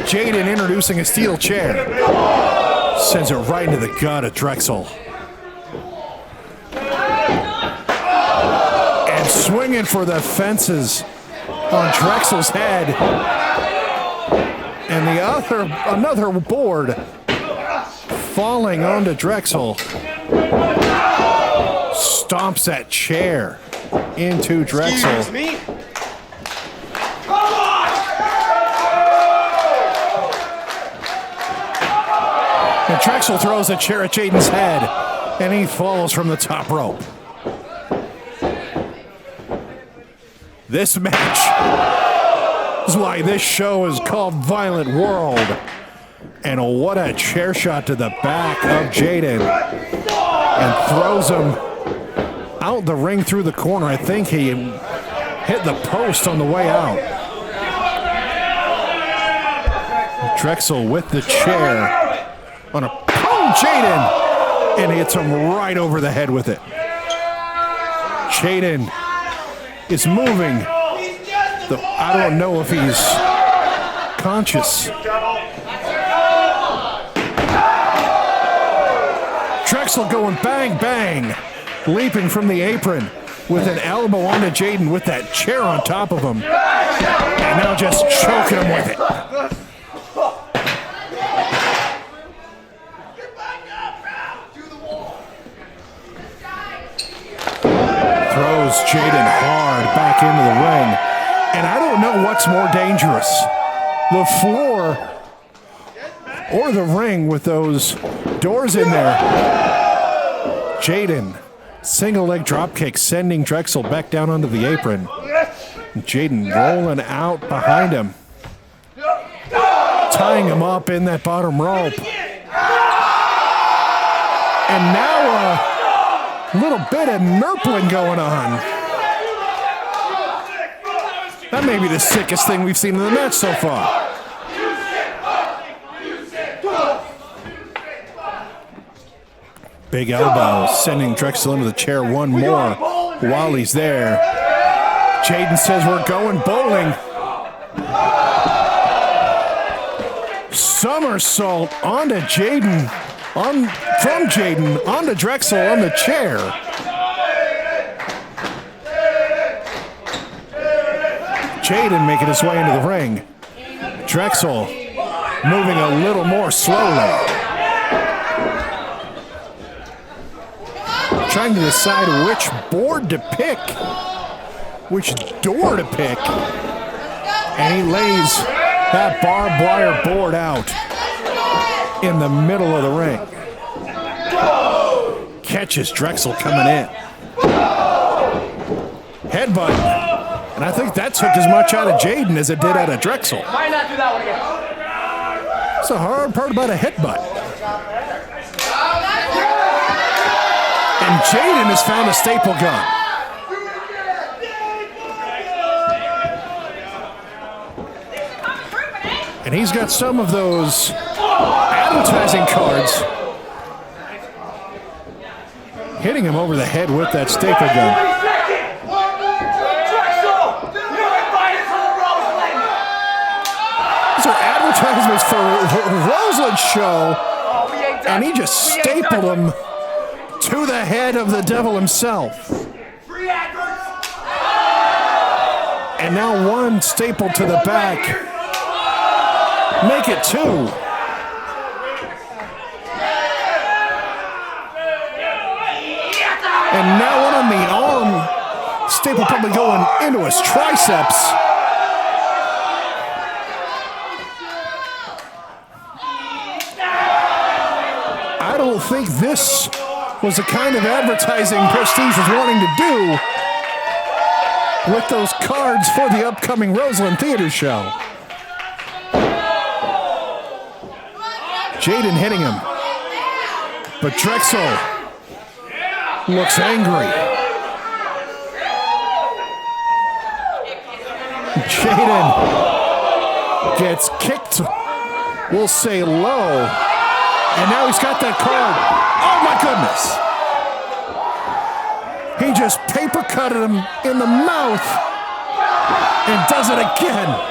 JAIDEN introducing a steel chair, sends it right into the gut of Drexl. And swinging for the fences on Drexl's head. And another board falling onto Drexl. Stomps that chair into Drexl. Excuse me? And Drexl throws a chair at JAIDEN's head, and he falls from the top rope. This match is why this show is called Violent World. And what a chair shot to the back of JAIDEN. And throws him out the ring through the corner. I think he hit the post on the way out. Drexl with the chair on a JAIDEN, and hits him right over the head with it. JAIDEN is moving. I don't know if he's conscious. Drexl going bang, bang, leaping from the apron with an elbow onto JAIDEN with that chair on top of him. And now just choking him with it. back into the ring. And I don't know what's more dangerous, the floor or the ring with those doors in there. JAIDEN, single leg drop kick, sending Drexl back down onto the apron. JAIDEN rolling out behind him, tying him up in that bottom rope. And now a little bit of nurpling going on. That may be the sickest thing we've seen in the match so far. Big elbow, sending Drexl into the chair one more while he's there. JAIDEN says we're going bowling. Somersault onto JAIDEN, from JAIDEN onto Drexl on the chair. JAIDEN making his way into the ring. Drexl moving a little more slowly. Trying to decide which board to pick, which door to pick. And he lays that barbed wire board out in the middle of the ring. Catches Drexl coming in. Headbutt. And I think that took as much out of JAIDEN as it did out of Drexl. Why not do that one again? That's the hard part about a headbutt. And JAIDEN has found a staple gun. And he's got some of those advertising cards hitting him over the head with that staple gun. These are advertisements for Roseland's show, and he just stapled him to the head of the devil himself. And now one stapled to the back. Make it two. And now one on the arm. Staple probably going into his triceps. I don't think this was the kind of advertising Prestige was wanting to do with those cards for the upcoming Roseland Theater show. JAIDEN hitting him, but Drexl looks angry. JAIDEN gets kicked, we'll say low, and now he's got that card. Oh my goodness! He just paper cutted him in the mouth and does it again.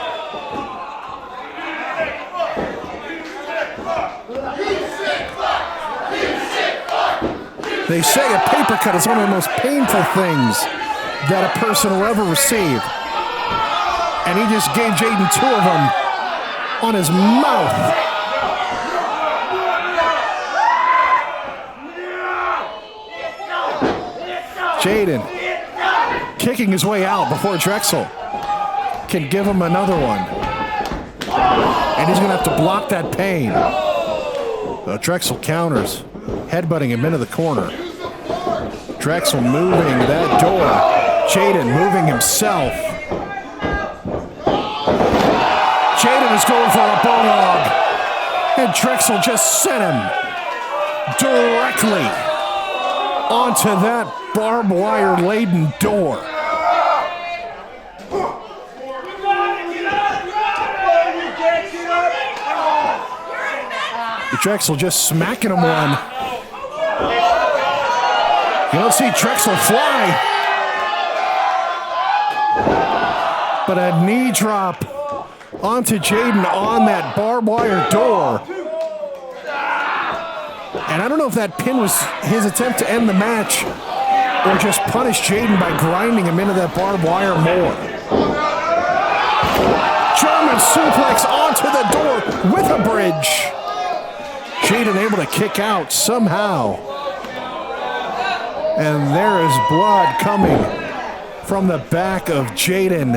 They say a paper cut is one of the most painful things that a person will ever receive. And he just gave JAIDEN two of them on his mouth. JAIDEN kicking his way out before Drexl can give him another one. And he's going to have to block that pain. Drexl counters, headbutting him into the corner. Drexl moving that door. JAIDEN moving himself. JAIDEN is going for a bulldog. And Drexl just sent him directly onto that barbed wire laden door. Drexl just smacking him one. You don't see Drexl fly. But a knee drop onto JAIDEN on that barbed wire door. And I don't know if that pin was his attempt to end the match or just punish JAIDEN by grinding him into that barbed wire more. German suplex onto the door with a bridge. JAIDEN able to kick out somehow. And there is blood coming from the back of Jaiden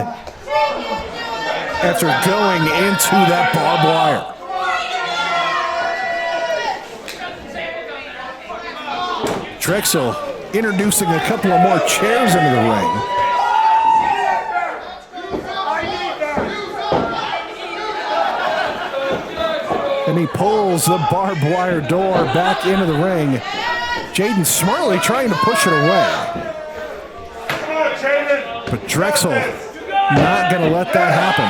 after going into that barbed wire. Drexl introducing a couple of more chairs into the ring. And he pulls the barbed wire door back into the ring. Jaiden smartly trying to push it away. But Drexl not going to let that happen.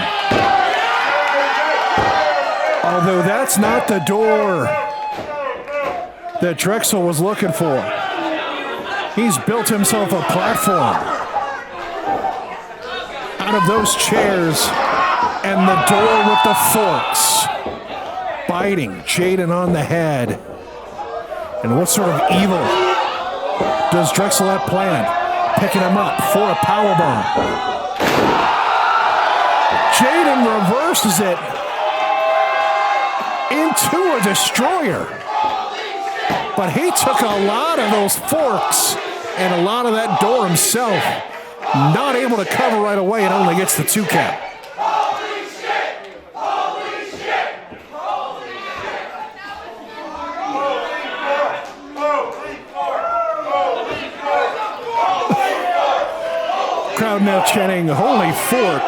Although that's not the door that Drexl was looking for. He's built himself a platform out of those chairs and the door with the forks. Biting Jaiden on the head. And what sort of evil does Drexl have planned? Picking him up for a powerbomb. Jaiden reverses it into a destroyer. But he took a lot of those forks and a lot of that door himself. Not able to cover right away and only gets the 2 count. Crowd now chanting, "Holy fork."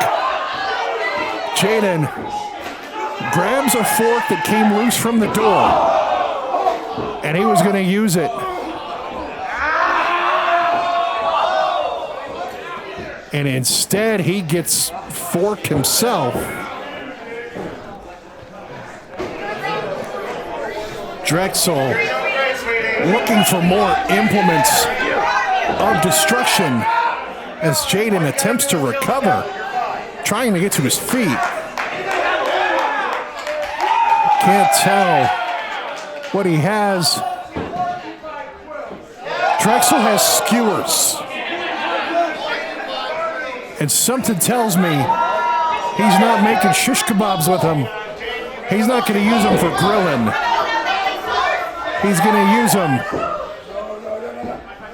Jaiden grabs a fork that came loose from the door, and he was going to use it. And instead, he gets forked himself. Drexl looking for more implements of destruction as Jaiden attempts to recover, trying to get to his feet. Can't tell what he has. Drexl has skewers. And something tells me he's not making shish kebabs with them. He's not going to use them for grilling. He's going to use them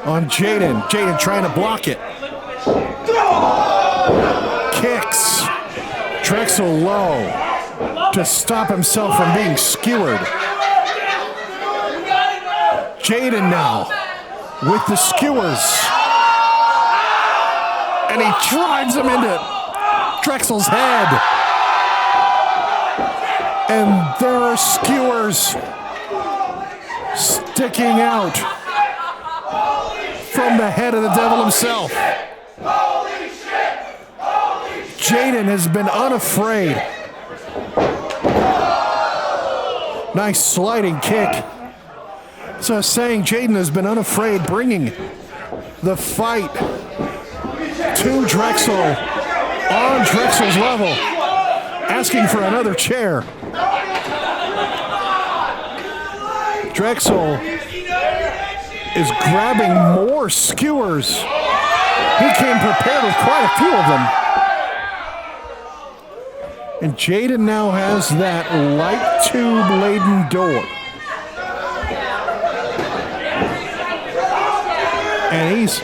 on Jaiden. Jaiden trying to block it. Kicks Drexl low to stop himself from being skewered. Jaiden now with the skewers. And he drives him into Drexl's head. And there are skewers sticking out from the head of the devil himself. Jaiden has been unafraid. Nice sliding kick. So I was saying Jaiden has been unafraid, bringing the fight to Drexl on Drexl's level, asking for another chair. Drexl is grabbing more skewers. He came prepared with quite a few of them. And Jaiden now has that light tube laden door. And he's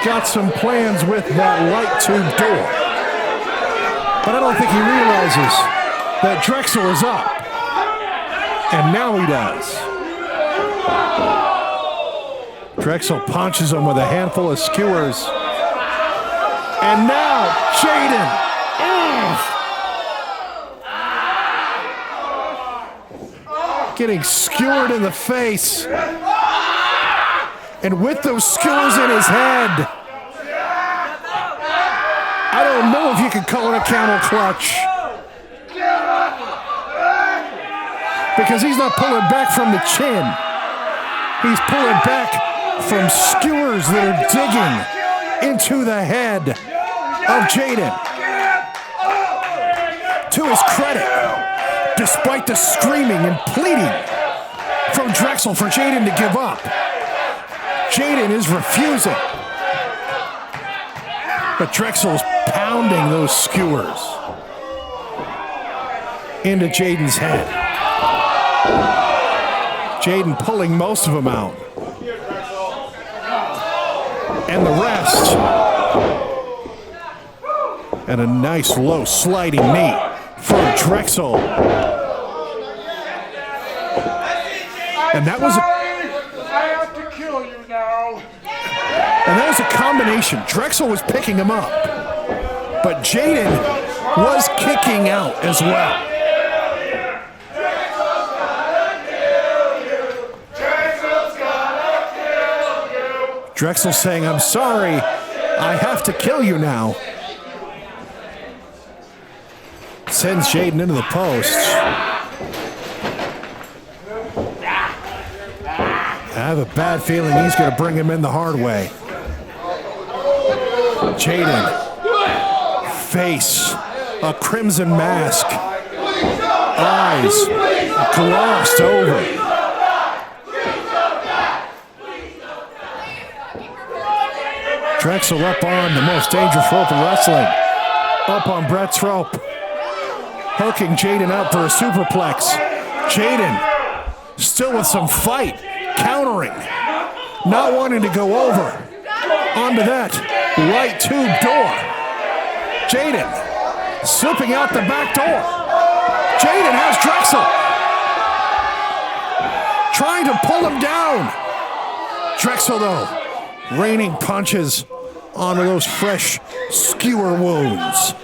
got some plans with that light tube door. But I don't think he realizes that Drexl is up. And now he does. Drexl punches him with a handful of skewers. And now Jaiden. Getting skewered in the face. And with those skewers in his head, I don't know if you could call it a camel clutch. Because he's not pulling back from the chin. He's pulling back from skewers that are digging into the head of Jaiden. To his credit, despite the screaming and pleading from Drexl for Jaiden to give up, Jaiden is refusing. But Drexl's pounding those skewers into Jaiden's head. Jaiden pulling most of them out. And the rest And a nice low sliding knee from Drexl. And that was I have to kill you now. And that was a combination. Drexl was picking him up, but Jaiden was kicking out as well. Drexl saying, I'm sorry, I have to kill you now. Sends Jaiden into the post. I have a bad feeling he's going to bring him in the hard way. Jaiden, face, a crimson mask, eyes glossed over. Drexl up on the most dangerous rope in wrestling. Up on Brett's rope. Hooking Jaiden out for a superplex. Jaiden still with some fight. Countering. Not wanting to go over. Onto that right tube door. Jaiden slipping out the back door. Jaiden has Drexl. Trying to pull him down. Drexl, though, raining punches onto those fresh skewer wounds.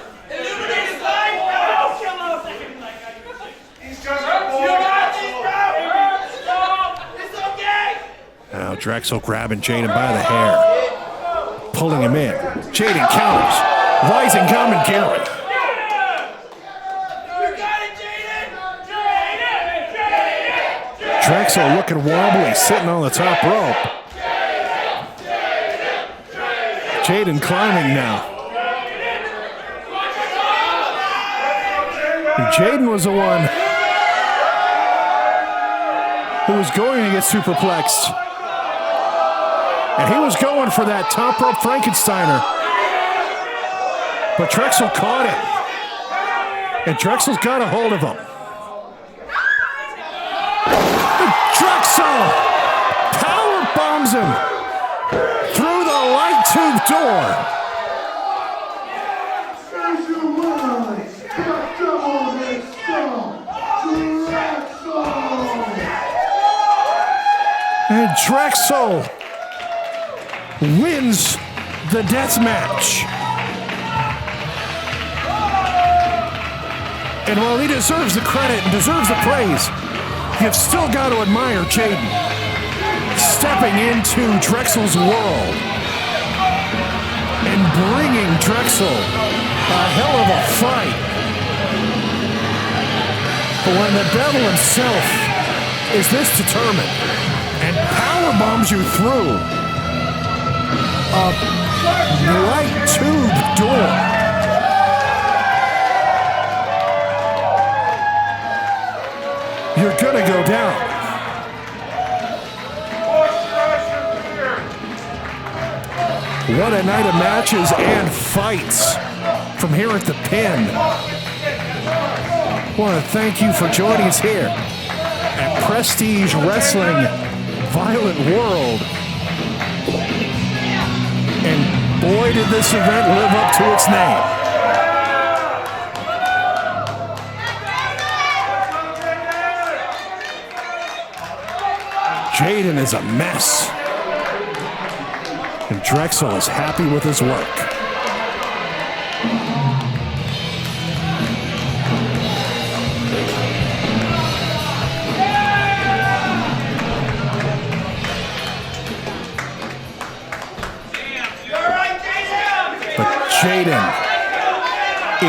Now Drexl grabbing Jaiden by the hair, pulling him in. Jaiden counters, rising commentary. Drexl looking wobbly, sitting on the top rope. Jaiden climbing now. And Jaiden was the one who was going to get superplexed. And he was going for that top rope Frankensteiner. But Drexl caught it. And Drexl's got a hold of him. And Drexl power bombs him through the light tube door. And Drexl wins the death match. And while he deserves the credit and deserves the praise, you've still got to admire Jaiden stepping into Drexl's world and bringing Drexl a hell of a fight. But when the devil himself is this determined and power bombs you through a light tube door, you're gonna go down. What a night of matches and fights from here at the Pin. I want to thank you for joining us here at Prestige Wrestling Violent World. And boy, did this event live up to its name. Jaiden is a mess. And Drexl is happy with his work. But Jaiden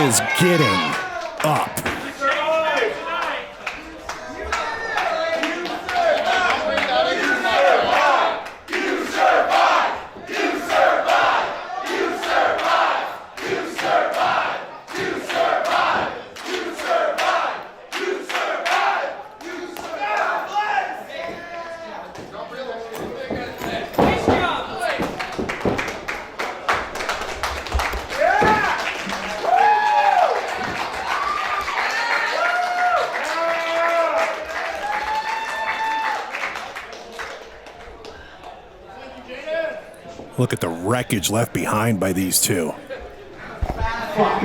is getting up. Look at the wreckage left behind by these two. fuck.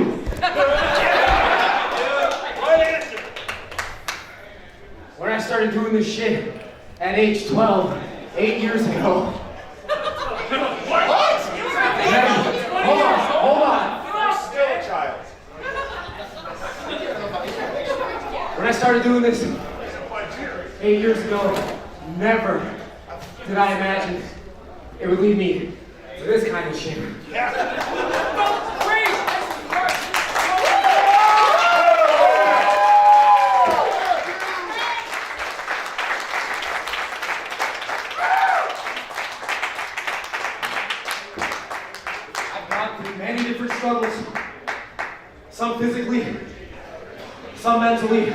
When I started doing this shit at age 12, 8 years ago. What? Hold on. You're still a child. When I started doing this 8 years ago, never did I imagine it would lead me to this kind of shit. I've gone through many different struggles, some physically, some mentally.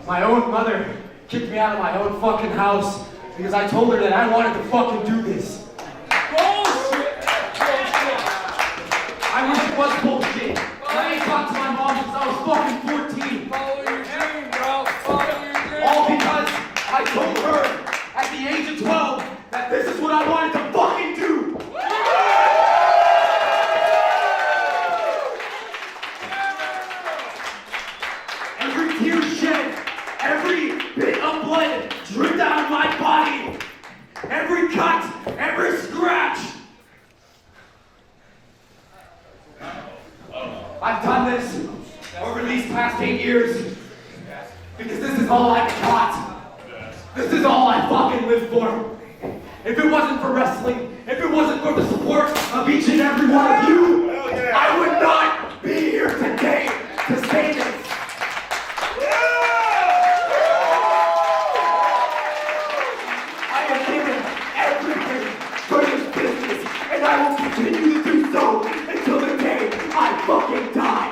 My own mother kicked me out of my own fucking house because I told her that I wanted to fucking do this. Bullshit! I wish it was bullshit. I ain't talked to my mom since I was fucking 14. Follow your dream, bro. Follow your dream. All because I told her at the age of 12 that this is what I wanted to fucking do. Every tear shed, every bit of blood dripped out of my body. Every cut, every scratch. I've done this over these past 8 years because this is all I've got. This is all I fucking live for. If it wasn't for wrestling, if it wasn't for the support of each and every one of you, I would not be here today to say this. I have given everything for this business, and I will continue to do so until the day I fucking die.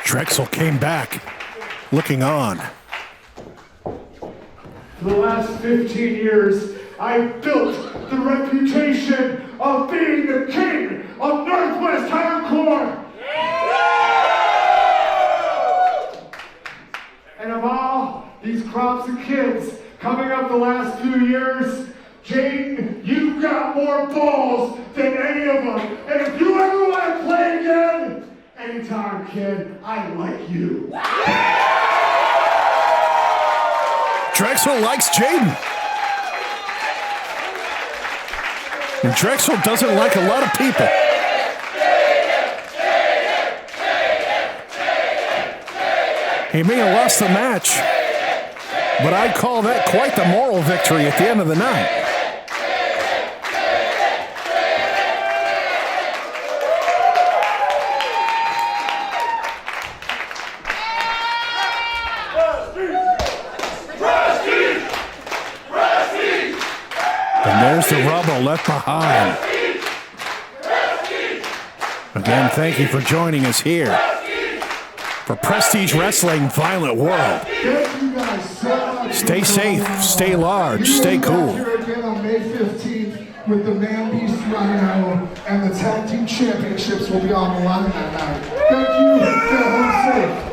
Drexl came back, looking on. For the last 15 years, I've built the reputation of being the king of Northwest Hardcore. And of all these crops of kids coming up the last few years, JAIDEN, you've got more balls than any of them. And if you ever want to play again, anytime, kid, I like you. Drexl likes JAIDEN. And Drexl doesn't like a lot of people. He may have lost the match, but I'd call that quite the moral victory at the end of the night. And there's the rubble left behind. Again, thank you for joining us here for Prestige Wrestling Violent World. Thank you guys so much. Stay safe, stay large, stay cool. Here again on May 15th with the Man Beast Rhino, and the Tag Team Championships will be on the line that night. Thank you. Stay home safe.